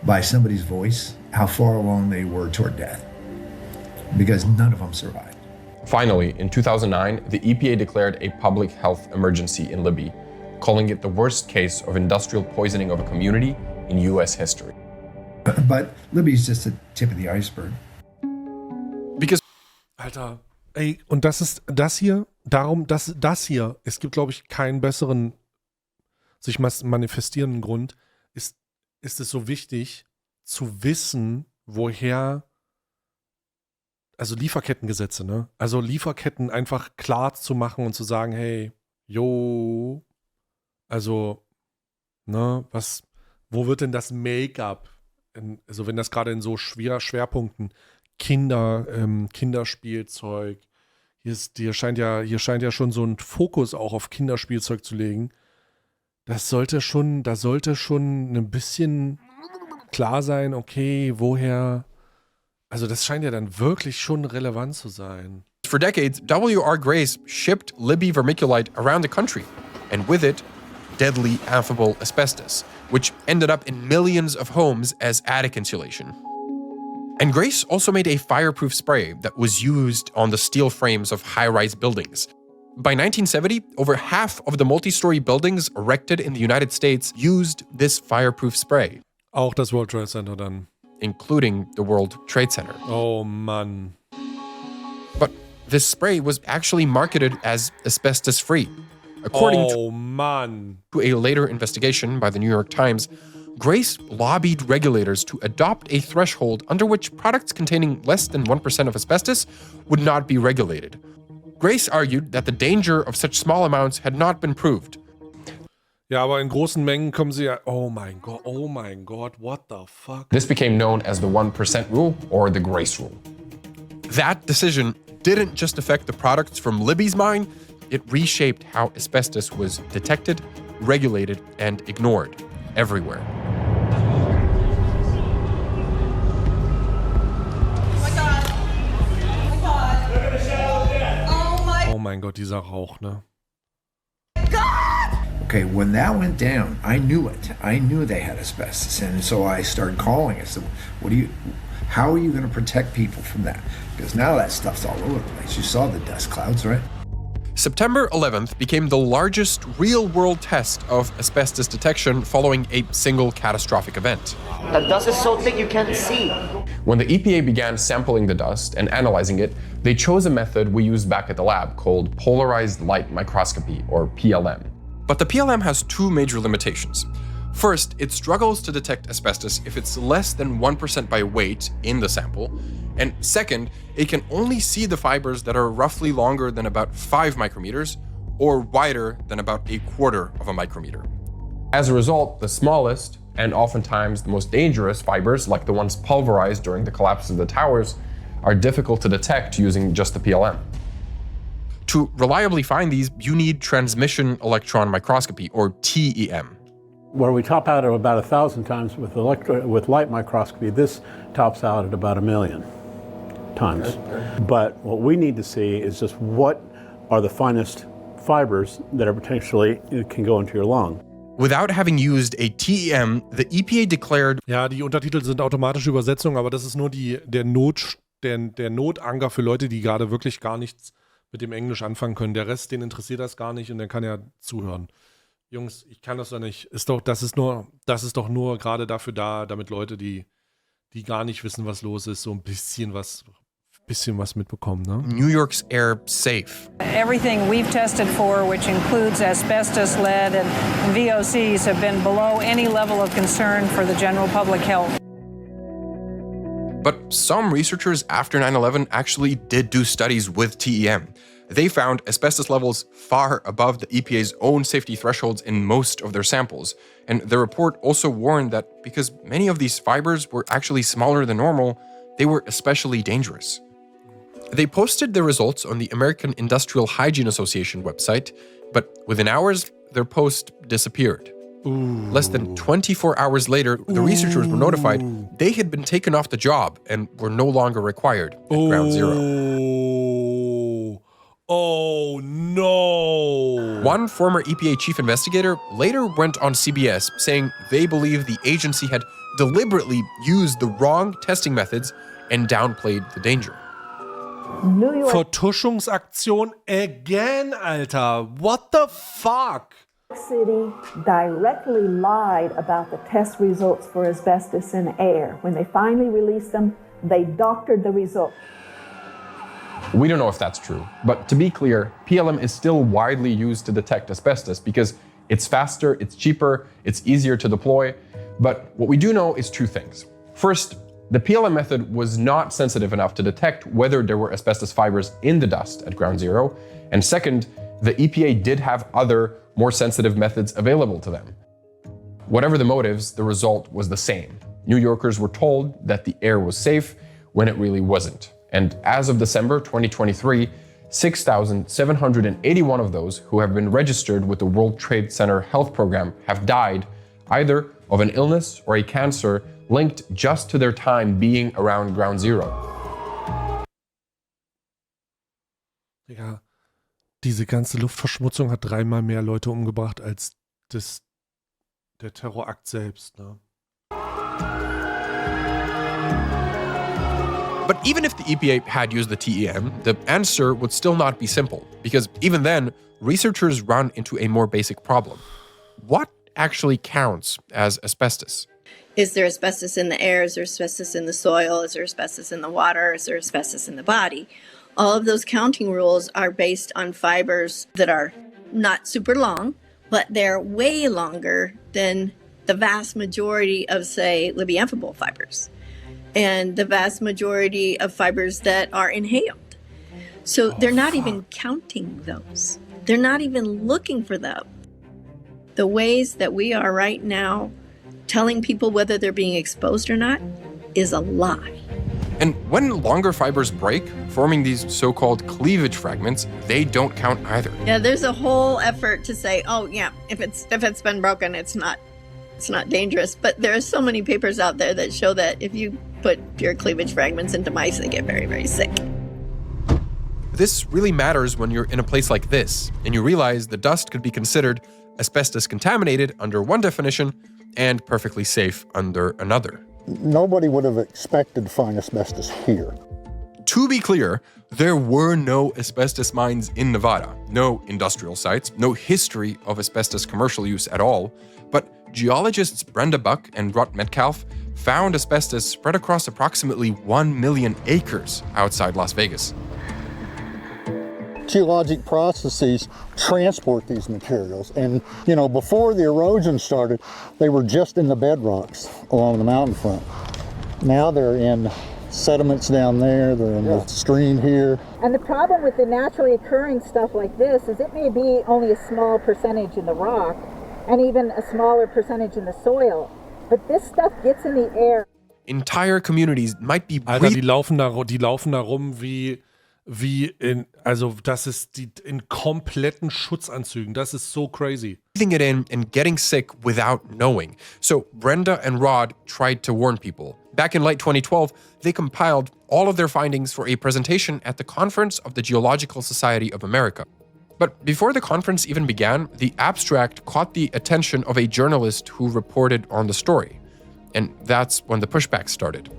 [SPEAKER 9] by somebody's voice how far along they were toward death, because none of them survived.
[SPEAKER 6] Finally, in 2009, the EPA declared a public health emergency in Libby, calling it the worst case of industrial poisoning of a community in US history.
[SPEAKER 9] But Libby's just the tip of the iceberg.
[SPEAKER 2] Because
[SPEAKER 1] Alter, ey, und das ist das hier, das hier, es gibt, glaube ich, keinen besseren sich manifestierenden Grund, ist es so wichtig zu wissen, woher, also Lieferkettengesetze, ne? Also Lieferketten einfach klar zu machen und zu sagen, hey, also, ne, wo wird denn das Make-up? Also wenn das gerade in so Schwerpunkten, Kinderspielzeug, hier scheint ja schon so ein Fokus auch auf Kinderspielzeug zu legen. Da sollte schon ein bisschen klar sein, okay, woher Also das scheint ja dann wirklich schon relevant zu sein.
[SPEAKER 2] For decades, W.R. Grace shipped Libby vermiculite around the country, and with it, deadly affable asbestos, which ended up in millions of homes as attic insulation. And Grace also made a fireproof spray that was used on the steel frames of high-rise buildings. By 1970, over half of the multi-story buildings erected in the United States used this fireproof spray.
[SPEAKER 1] Auch das World Trade Center dann.
[SPEAKER 2] Including the World Trade Center.
[SPEAKER 1] Oh Mann.
[SPEAKER 2] But this spray was actually marketed as asbestos-free. According to a later investigation by the New York Times, Grace lobbied regulators to adopt a threshold under which products containing less than 1% of asbestos would not be regulated. Grace argued that the danger of such small amounts had not been proved.
[SPEAKER 1] Ja, aber in großen Mengen kommen sie ja... Oh mein Gott, what the fuck?
[SPEAKER 6] This became known as the 1% rule or the Grace rule.
[SPEAKER 2] That decision didn't just affect the products from Libby's mine, it reshaped how asbestos was detected, regulated, and ignored everywhere.
[SPEAKER 1] Oh mein Gott, dieser Rauch, ne?
[SPEAKER 9] Okay, when that went down, I knew it. I knew they had asbestos, and so I started calling. I said, how are you going to protect people from that? Because now that stuff's all over the place. You saw the dust clouds, right?
[SPEAKER 2] September 11th became the largest real-world test of asbestos detection following a single catastrophic event.
[SPEAKER 19] The dust is so thick you can't see.
[SPEAKER 6] When the EPA began sampling the dust and analyzing it, they chose a method we used back at the lab called polarized light microscopy, or PLM.
[SPEAKER 2] But the PLM has two major limitations. First, it struggles to detect asbestos if it's less than 1% by weight in the sample. And second, it can only see the fibers that are roughly longer than about 5 micrometers or wider than about 1/4 of a micrometer.
[SPEAKER 6] As a result, the smallest and oftentimes the most dangerous fibers, like the ones pulverized during the collapse of the towers, are difficult to detect using just the PLM.
[SPEAKER 2] To reliably find these, you need transmission electron microscopy, or TEM.
[SPEAKER 8] Where we top out at about 1,000 times with light microscopy, this tops out at about 1,000,000 times. But what we need to see is just what are the finest fibers that are potentially can go into your lung.
[SPEAKER 2] Without having used a TEM, the EPA declared...
[SPEAKER 1] Ja, die Untertitel sind automatische Übersetzungen, aber das ist nur der Notanker für Leute, die gerade wirklich gar nichts mit dem Englisch anfangen können. Der Rest, den interessiert das gar nicht und der kann ja zuhören. Jungs, ich kann das doch nicht. Das ist doch nur gerade dafür da, damit Leute, die gar nicht wissen, was los ist, so ein bisschen was mitbekommen, ne?
[SPEAKER 2] New York's air safe.
[SPEAKER 7] Everything we've tested for, which includes asbestos, lead, and VOCs, have been below any level of concern for the general public health.
[SPEAKER 2] But some researchers after 9/11 actually did do studies with TEM. They found asbestos levels far above the EPA's own safety thresholds in most of their samples. And the report also warned that because many of these fibers were actually smaller than normal, they were especially dangerous. They posted the results on the American Industrial Hygiene Association website, but within hours, their post disappeared.
[SPEAKER 1] Ooh.
[SPEAKER 2] Less than 24 hours later, the researchers were notified they had been taken off the job and were no longer required at Ground Zero.
[SPEAKER 1] Oh no!
[SPEAKER 2] One former EPA chief investigator later went on CBS saying they believe the agency had deliberately used the wrong testing methods and downplayed the danger.
[SPEAKER 5] New York
[SPEAKER 1] Vertuschungsaktion again, Alter. What the fuck?
[SPEAKER 5] City directly lied about the test results for asbestos in air. When they finally released them, they doctored the results.
[SPEAKER 6] We don't know if that's true, but to be clear, PLM is still widely used to detect asbestos because it's faster, it's cheaper, it's easier to deploy. But what we do know is two things. First, the PLM method was not sensitive enough to detect whether there were asbestos fibers in the dust at Ground Zero. And second, the EPA did have other, more sensitive methods available to them. Whatever the motives, the result was the same. New Yorkers were told that the air was safe when it really wasn't. And as of December 2023, 6,781 of those who have been registered with the World Trade Center Health Program have died either of an illness or a cancer linked just to their time being around ground zero.
[SPEAKER 1] Ja, diese ganze Luftverschmutzung hat 3-mal mehr Leute umgebracht als der Terrorakt selbst, ne?
[SPEAKER 2] But even if the EPA had used the TEM, the answer would still not be simple, because even then, researchers run into a more basic problem. What actually counts as asbestos?
[SPEAKER 20] Is there asbestos in the air? Is there asbestos in the soil? Is there asbestos in the water? Is there asbestos in the body? All of those counting rules are based on fibers that are not super long, but they're way longer than the vast majority of, say, Libby amphibole fibers, and the vast majority of fibers that are inhaled. So they're not even counting those. They're not even looking for them. The ways that we are right now telling people whether they're being exposed or not is a lie.
[SPEAKER 2] And when longer fibers break, forming these so-called cleavage fragments, they don't count either.
[SPEAKER 20] Yeah, there's a whole effort to say, oh yeah, if it's been broken, it's not dangerous. But there are so many papers out there that show that if you put pure cleavage fragments into mice, they get very, very sick.
[SPEAKER 2] This really matters when you're in a place like this, and you realize the dust could be considered asbestos contaminated under one definition and perfectly safe under another.
[SPEAKER 21] Nobody would have expected to find asbestos here.
[SPEAKER 2] To be clear, there were no asbestos mines in Nevada, no industrial sites, no history of asbestos commercial use at all, but geologists Brenda Buck and Rod Metcalf found asbestos spread across approximately 1 million acres outside Las Vegas.
[SPEAKER 21] Geologic processes transport these materials, and before the erosion started, they were just in the bedrocks along the mountain front. Now they're in sediments down there, they're in the stream here.
[SPEAKER 5] And the problem with the naturally occurring stuff like this is it may be only a small percentage in the rock and even a smaller percentage in the soil, but this stuff gets in the air.
[SPEAKER 2] Entire communities might be
[SPEAKER 1] Alter, die laufen da rum das ist in kompletten Schutzanzügen. Das ist so crazy.
[SPEAKER 2] Breathing it in and getting sick without knowing. So Brenda and Rod tried to warn people. Back in late 2012, they compiled all of their findings for a presentation at the Conference of the Geological Society of America. But before the conference even began, the abstract caught the attention of a journalist who reported on the story. And that's when the pushback started.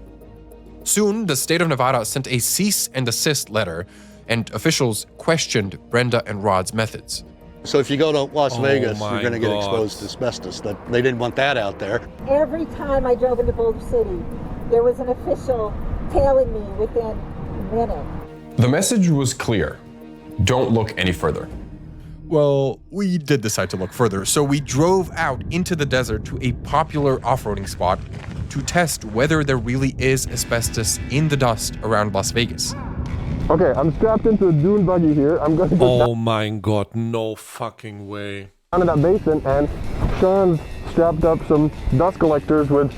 [SPEAKER 2] Soon, the state of Nevada sent a cease and desist letter, and officials questioned Brenda and Rod's methods.
[SPEAKER 21] So if you go to Las Vegas, you're going to get exposed to asbestos. They didn't want that out there.
[SPEAKER 5] Every time I drove into Boulder City, there was an official tailing me within a minute.
[SPEAKER 6] The message was clear. Don't look any further.
[SPEAKER 2] Well, we did decide to look further, so we drove out into the desert to a popular off-roading spot to test whether there really is asbestos in the dust around Las Vegas.
[SPEAKER 22] Okay, I'm strapped into a dune buggy here. I'm going to go
[SPEAKER 1] Oh mein Gott, no fucking way.
[SPEAKER 22] down in that basin, and Sean's strapped up some dust collectors with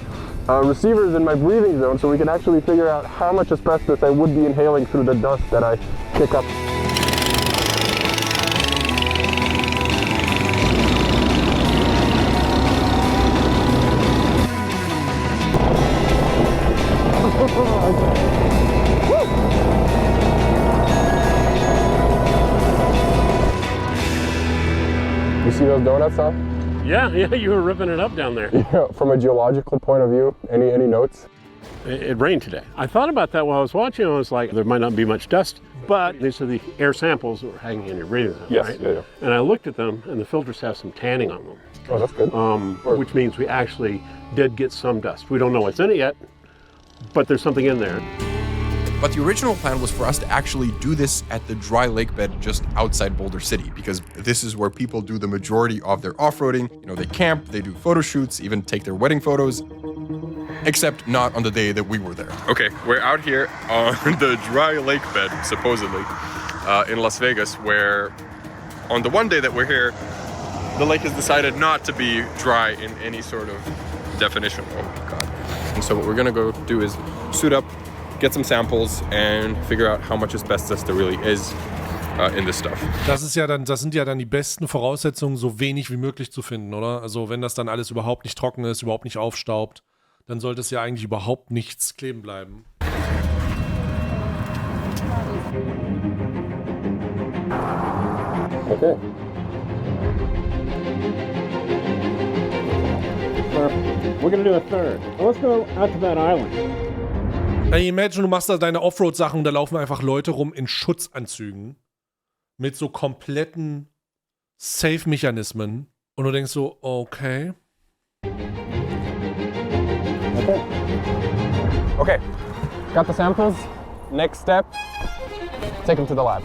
[SPEAKER 22] receivers in my breathing zone so we can actually figure out how much asbestos I would be inhaling through the dust that I kick up.
[SPEAKER 6] You see those donuts, huh?
[SPEAKER 8] Yeah, you were ripping it up down there.
[SPEAKER 6] Yeah, from a geological point of view, any notes?
[SPEAKER 8] It rained today. I thought about that while I was watching. I was like, there might not be much dust, but these are the air samples that were hanging in your breathing zone,
[SPEAKER 6] Yes,
[SPEAKER 8] right?
[SPEAKER 6] yeah.
[SPEAKER 8] And I looked at them, and the filters have some tanning on them.
[SPEAKER 6] Oh, that's good.
[SPEAKER 8] Which means we actually did get some dust. We don't know what's in it yet, but there's something in there.
[SPEAKER 2] But the original plan was for us to actually do this at the dry lake bed just outside Boulder City, because this is where people do the majority of their off-roading. They camp, they do photo shoots, even take their wedding photos. Except not on the day that we were there. Okay, we're out here on the dry lake bed, supposedly, in Las Vegas, where on the one day that we're here, the lake has decided not to be dry in any sort of definition. Oh my God. And so what we're gonna go do is suit up, get some samples, and figure out how much asbestos there really is in this stuff.
[SPEAKER 1] Das sind ja dann die besten Voraussetzungen, so wenig wie möglich zu finden, oder? Also wenn das dann alles überhaupt nicht trocken ist, überhaupt nicht aufstaubt, dann sollte es ja eigentlich überhaupt nichts kleben bleiben.
[SPEAKER 22] Okay. We're gonna do a third. Let's go out to that island.
[SPEAKER 1] Ey, imagine, du machst da deine Offroad-Sachen und da laufen einfach Leute rum in Schutzanzügen mit so kompletten Safe-Mechanismen und du denkst so, okay.
[SPEAKER 22] Okay. Got the samples. Next step. Take them to the lab.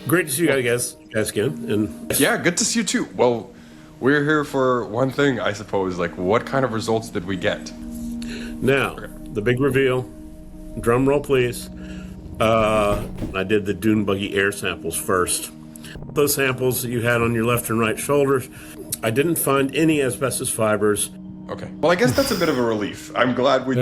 [SPEAKER 8] Great to see you guys again. And
[SPEAKER 2] yeah, good to see you too. Well, we're here for one thing, I suppose. Like, what kind of results did we get?
[SPEAKER 8] Now, the big reveal. Drum roll, please. I did the dune buggy air samples first. Those samples that you had on your left and right shoulders, I didn't find any asbestos fibers.
[SPEAKER 2] Okay. Well, I guess that's a bit of a relief. I'm glad we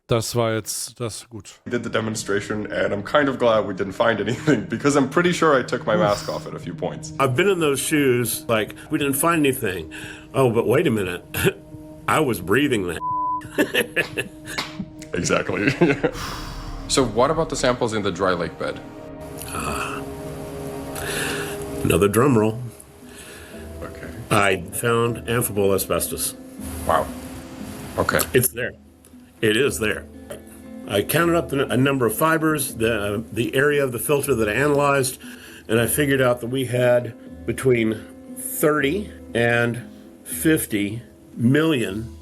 [SPEAKER 1] das war jetzt gut.
[SPEAKER 2] did the demonstration, and I'm kind of glad we didn't find anything, because I'm pretty sure I took my mask off at a few points.
[SPEAKER 8] I've been in those shoes, like, we didn't find anything. Oh, but wait a minute. I was breathing that.
[SPEAKER 2] Exactly. So what about the samples in the dry lake bed?
[SPEAKER 8] Another drum roll.
[SPEAKER 2] Okay.
[SPEAKER 8] I found amphibole asbestos.
[SPEAKER 2] Wow. Okay.
[SPEAKER 8] It's there. It is there. I counted up a number of fibers, the area of the filter that I analyzed, and I figured out that we had between 30 and 50 million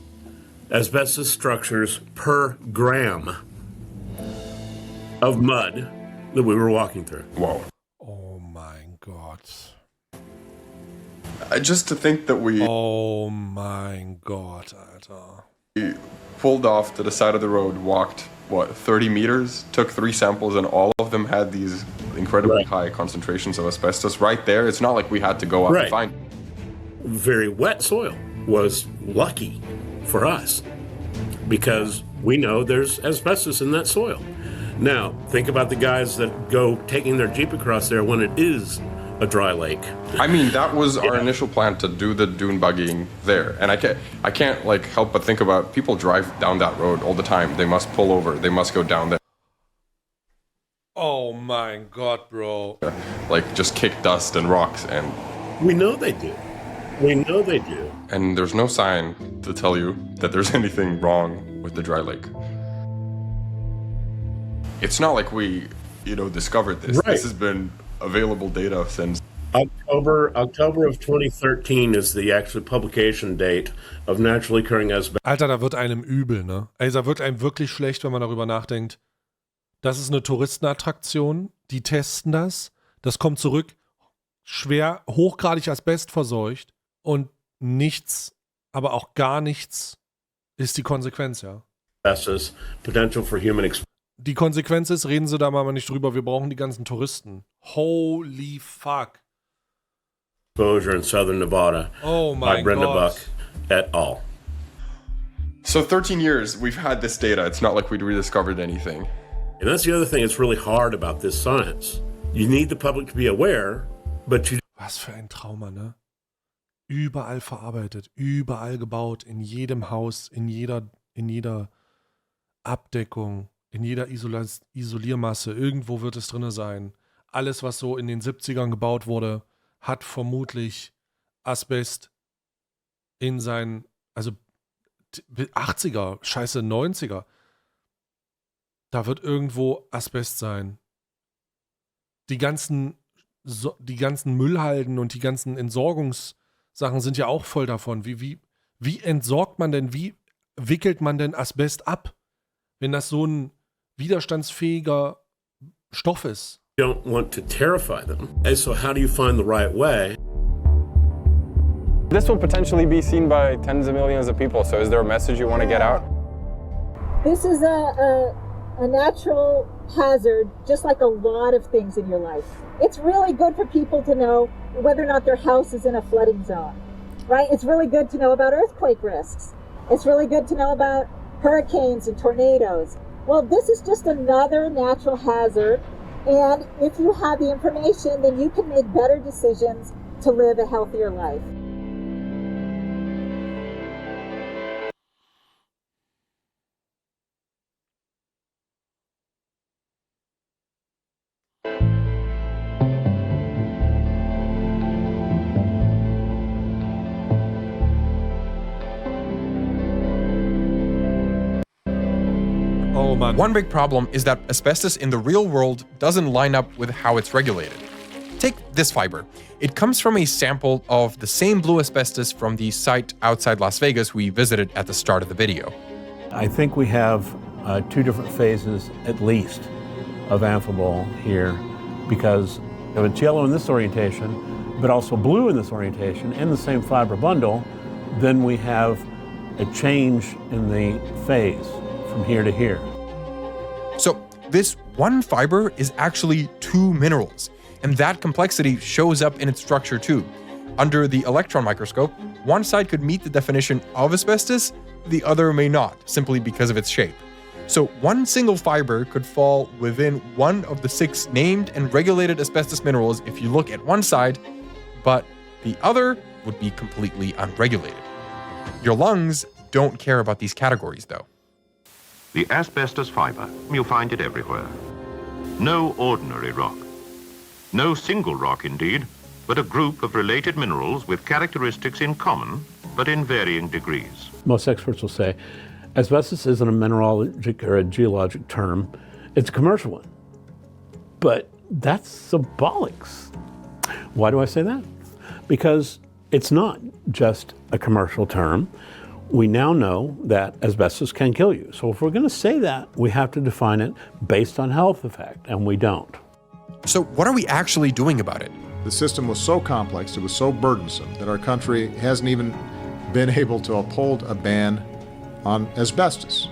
[SPEAKER 8] asbestos structures per gram of mud that we were walking through.
[SPEAKER 2] Whoa.
[SPEAKER 1] Oh mein Gott.
[SPEAKER 2] Just to think that we...
[SPEAKER 1] Oh mein Gott, Alter.
[SPEAKER 2] We pulled off to the side of the road, walked, 30 meters, took 3 samples, and all of them had these incredibly high concentrations of asbestos right there. It's not like we had to go out to find it.
[SPEAKER 8] Very wet soil was lucky for us because we know there's asbestos in that soil. Now, think about the guys that go taking their Jeep across there when it is a dry lake.
[SPEAKER 2] I mean, that was our initial plan, to do the dune buggying there. And I can't like help but think about people drive down that road all the time. They must pull over. They must go down there.
[SPEAKER 1] Oh mein Gott, bro.
[SPEAKER 2] Like, just kick dust and rocks, and...
[SPEAKER 8] We know they do. We know they do.
[SPEAKER 2] And there's no sign to tell you that there's anything wrong with the dry lake. It's not like we, discovered this.
[SPEAKER 8] Right.
[SPEAKER 2] This has been available data since
[SPEAKER 8] October of 2013 is the actual publication date of naturally occurring asbestos.
[SPEAKER 1] Alter, da wird einem übel, ne? Also da wird einem wirklich schlecht, wenn man darüber nachdenkt. Das ist eine Touristenattraktion, die testen das kommt zurück, schwer, hochgradig asbestverseucht und nichts, aber auch gar nichts ist die Konsequenz, ja.
[SPEAKER 8] Potential for human
[SPEAKER 1] Die Konsequenz ist, reden Sie da mal nicht drüber, wir brauchen die ganzen Touristen. Holy fuck.
[SPEAKER 8] exposure in southern Nevada by Brenda Buck et al.
[SPEAKER 2] So 13 years, we've had this data. It's not like we'd rediscovered anything.
[SPEAKER 8] And that's the other thing that's really hard about this science. You need the public to be aware, but you...
[SPEAKER 1] Was für ein Trauma, ne? Überall verarbeitet, überall gebaut, in jedem Haus, in jeder Abdeckung, in jeder Isoliermasse, irgendwo wird es drin sein. Alles, was so in den 70ern gebaut wurde, hat vermutlich Asbest in seinen, also 80er, scheiße 90er. Da wird irgendwo Asbest sein. Die ganzen Müllhalden und die ganzen Entsorgungssachen sind ja auch voll davon. Wie entsorgt man denn, wie wickelt man denn Asbest ab, wenn das so ein widerstandsfähiger Stoff ist?
[SPEAKER 8] You don't want to terrify them. And so how do you find the right way?
[SPEAKER 22] This will potentially be seen by tens of millions of people, so is there a message you want to get out?
[SPEAKER 5] This is a natural hazard, just like a lot of things in your life. It's really good for people to know whether or not their house is in a flooding zone, right? It's really good to know about earthquake risks. It's really good to know about hurricanes and tornadoes. Well, this is just another natural hazard, and if you have the information, then you can make better decisions to live a healthier life.
[SPEAKER 1] Oh man.
[SPEAKER 2] One big problem is that asbestos in the real world doesn't line up with how it's regulated. Take this fiber. It comes from a sample of the same blue asbestos from the site outside Las Vegas we visited at the start of the video.
[SPEAKER 8] I think we have 2 different phases, at least, of amphibole here, because if it's yellow in this orientation, but also blue in this orientation, in the same fiber bundle, then we have a change in the phase from here to here.
[SPEAKER 2] So this one fiber is actually 2 minerals, and that complexity shows up in its structure too. Under the electron microscope, one side could meet the definition of asbestos, the other may not, simply because of its shape. So one single fiber could fall within one of the 6 named and regulated asbestos minerals if you look at one side, but the other would be completely unregulated. Your lungs don't care about these categories though.
[SPEAKER 3] The asbestos fiber, you'll find it everywhere. No ordinary rock. No single rock indeed, but a group of related minerals with characteristics in common, but in varying degrees.
[SPEAKER 8] Most experts will say, asbestos isn't a mineralogic or a geologic term, it's a commercial one. But that's symbolics. Why do I say that? Because it's not just a commercial term. We now know that asbestos can kill you. So if we're going to say that, we have to define it based on health effect, and we don't.
[SPEAKER 2] So what are we actually doing about it?
[SPEAKER 10] The system was so complex, it was so burdensome, that our country hasn't even been able to uphold a ban on asbestos,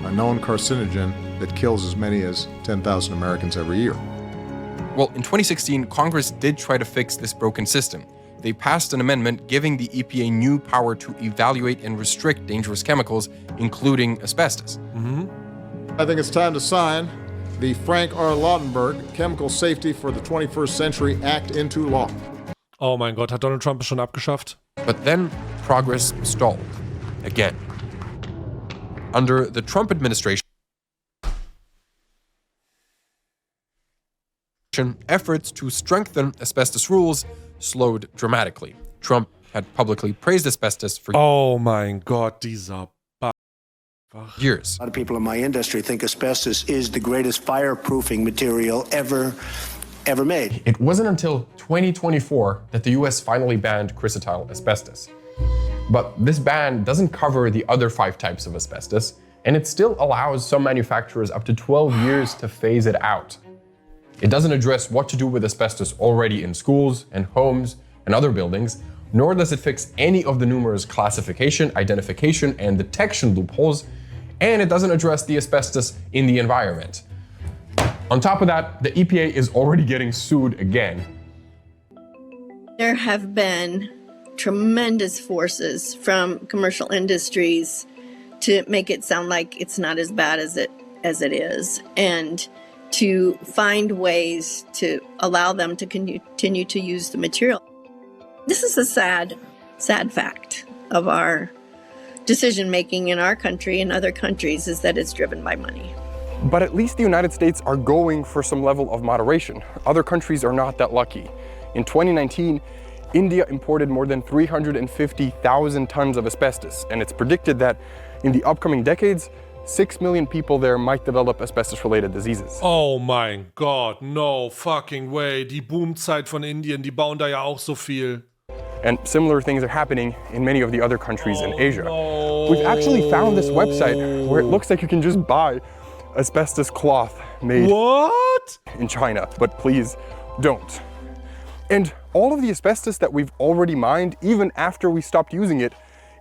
[SPEAKER 10] a known carcinogen that kills as many as 10,000 Americans every year.
[SPEAKER 2] Well, in 2016, Congress did try to fix this broken system. They passed an amendment giving the EPA new power to evaluate and restrict dangerous chemicals, including asbestos.
[SPEAKER 10] I think it's time to sign the Frank R. Lautenberg Chemical Safety for the 21st Century Act into law.
[SPEAKER 1] Oh mein Gott, hat Donald Trump es schon abgeschafft?
[SPEAKER 2] But then progress stalled again. Under the Trump administration, efforts to strengthen asbestos rules slowed dramatically. Trump had publicly praised asbestos for
[SPEAKER 1] oh mein Gott, dieser
[SPEAKER 2] years.
[SPEAKER 23] A lot of people in my industry think asbestos is the greatest fireproofing material ever made.
[SPEAKER 6] It wasn't until 2024 that the US finally banned chrysotile asbestos. But this ban doesn't cover the other 5 types of asbestos, and it still allows some manufacturers up to 12 years to phase it out. It doesn't address what to do with asbestos already in schools and homes and other buildings, nor does it fix any of the numerous classification, identification, and detection loopholes, and it doesn't address the asbestos in the environment. On top of that, the EPA is already getting sued again.
[SPEAKER 20] There have been tremendous forces from commercial industries to make it sound like it's not as bad as it is, and to find ways to allow them to continue to use the material. This is a sad fact of our decision-making in our country and other countries, is that it's driven by money.
[SPEAKER 6] But at least the United States are going for some level of moderation. Other countries are not that lucky. In 2019, India imported more than 350,000 tons of asbestos, and it's predicted that in the upcoming decades, 6 million people there might develop asbestos-related diseases.
[SPEAKER 1] Oh mein Gott, no fucking way. Die Boomzeit von Indien, die bauen da ja auch so viel.
[SPEAKER 6] And similar things are happening in many of the other countries in Asia. We've actually found this website where it looks like you can just buy asbestos cloth made in China, but please don't. And all of the asbestos that we've already mined, even after we stopped using it,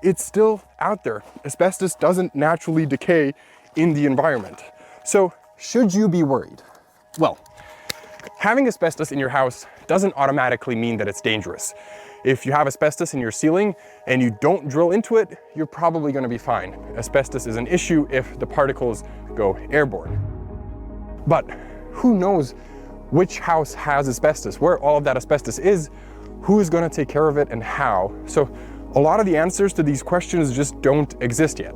[SPEAKER 6] it's still out there. Asbestos doesn't naturally decay in the environment. So should you be worried? Well, having asbestos in your house doesn't automatically mean that it's dangerous. If you have asbestos in your ceiling and you don't drill into it, you're probably going to be fine. Asbestos is an issue if the particles go airborne. But who knows which house has asbestos, where all of that asbestos is, who is going to take care of it, and how. So a lot of the answers to these questions just don't exist yet.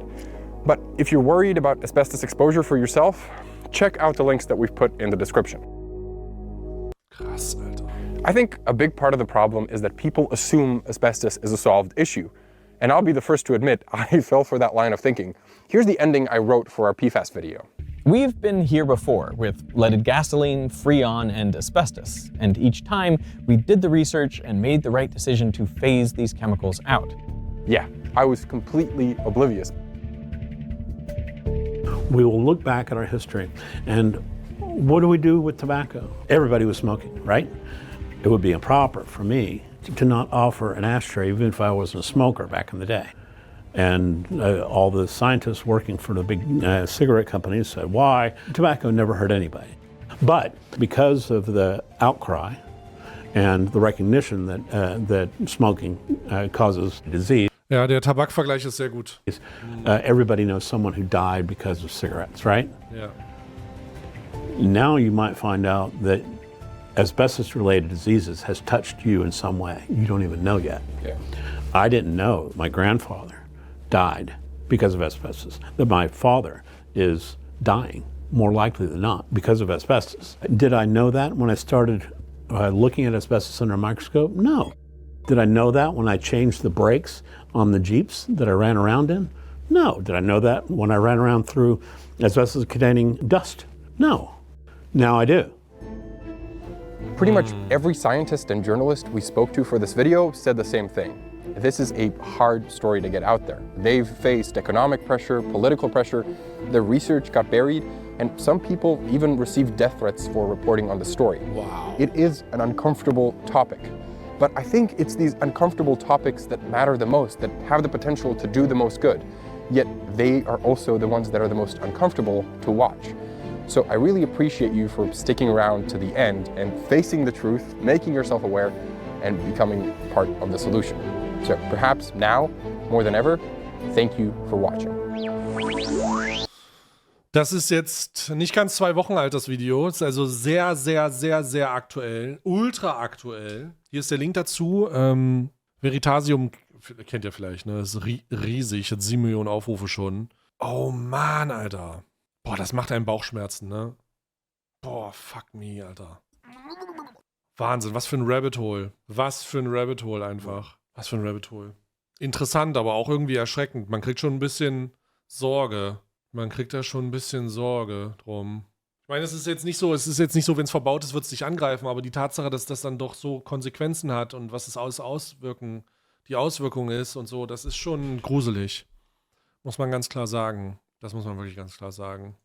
[SPEAKER 6] But if you're worried about asbestos exposure for yourself, check out the links that we've put in the description.
[SPEAKER 1] Krass, Alter.
[SPEAKER 6] I think a big part of the problem is that people assume asbestos is a solved issue. And I'll be the first to admit, I fell for that line of thinking. Here's the ending I wrote for our PFAS video.
[SPEAKER 12] We've been here before with leaded gasoline, Freon, and asbestos, and each time we did the research and made the right decision to phase these chemicals out.
[SPEAKER 6] Yeah, I was completely oblivious.
[SPEAKER 8] We will look back at our history, and what do we do with tobacco? Everybody was smoking, right? It would be improper for me to not offer an ashtray even if I wasn't a smoker back in the day. And all the scientists working for the big cigarette companies said, why? Tobacco never hurt anybody. But because of the outcry and the recognition that smoking causes disease,
[SPEAKER 1] ja, der Tabakvergleich ist sehr gut.
[SPEAKER 8] Everybody knows someone who died because of cigarettes, right?
[SPEAKER 1] Yeah.
[SPEAKER 8] Now you might find out that asbestos-related diseases has touched you in some way. You don't even know yet.
[SPEAKER 6] Yeah.
[SPEAKER 8] I didn't know my grandfather died because of asbestos, that my father is dying, more likely than not, because of asbestos. Did I know that when I started looking at asbestos under a microscope? No. Did I know that when I changed the brakes on the Jeeps that I ran around in? No. Did I know that when I ran around through asbestos-containing dust? No. Now I do.
[SPEAKER 6] Pretty much every scientist and journalist we spoke to for this video said the same thing. This is a hard story to get out there. They've faced economic pressure, political pressure, their research got buried, and some people even received death threats for reporting on the story.
[SPEAKER 1] Wow.
[SPEAKER 6] It is an uncomfortable topic. But I think it's these uncomfortable topics that matter the most, that have the potential to do the most good. Yet they are also the ones that are the most uncomfortable to watch. So I really appreciate you for sticking around to the end and facing the truth, making yourself aware, and becoming part of the solution. So perhaps now, more than ever, thank you for watching.
[SPEAKER 1] Das ist jetzt nicht ganz 2 Wochen alt, das Video. Es ist also sehr, sehr, sehr, sehr aktuell. Ultra aktuell. Hier ist der Link dazu. Veritasium kennt ihr vielleicht, ne? Das ist riesig. Hat 7 Millionen Aufrufe schon. Oh Mann, Alter. Boah, das macht einem Bauchschmerzen, ne? Boah, fuck me, Alter. Wahnsinn, was für ein Rabbit Hole. Was für ein Rabbit Hole einfach. Was für ein Rabbit Hole. Interessant, aber auch irgendwie erschreckend. Man kriegt schon ein bisschen Sorge. Man kriegt da schon ein bisschen Sorge drum. Ich meine, es ist jetzt nicht so, wenn es verbaut ist, wird es dich angreifen, aber die Tatsache, dass das dann doch so Konsequenzen hat und was es die Auswirkung ist und so, das ist schon gruselig. Muss man ganz klar sagen. Das muss man wirklich ganz klar sagen.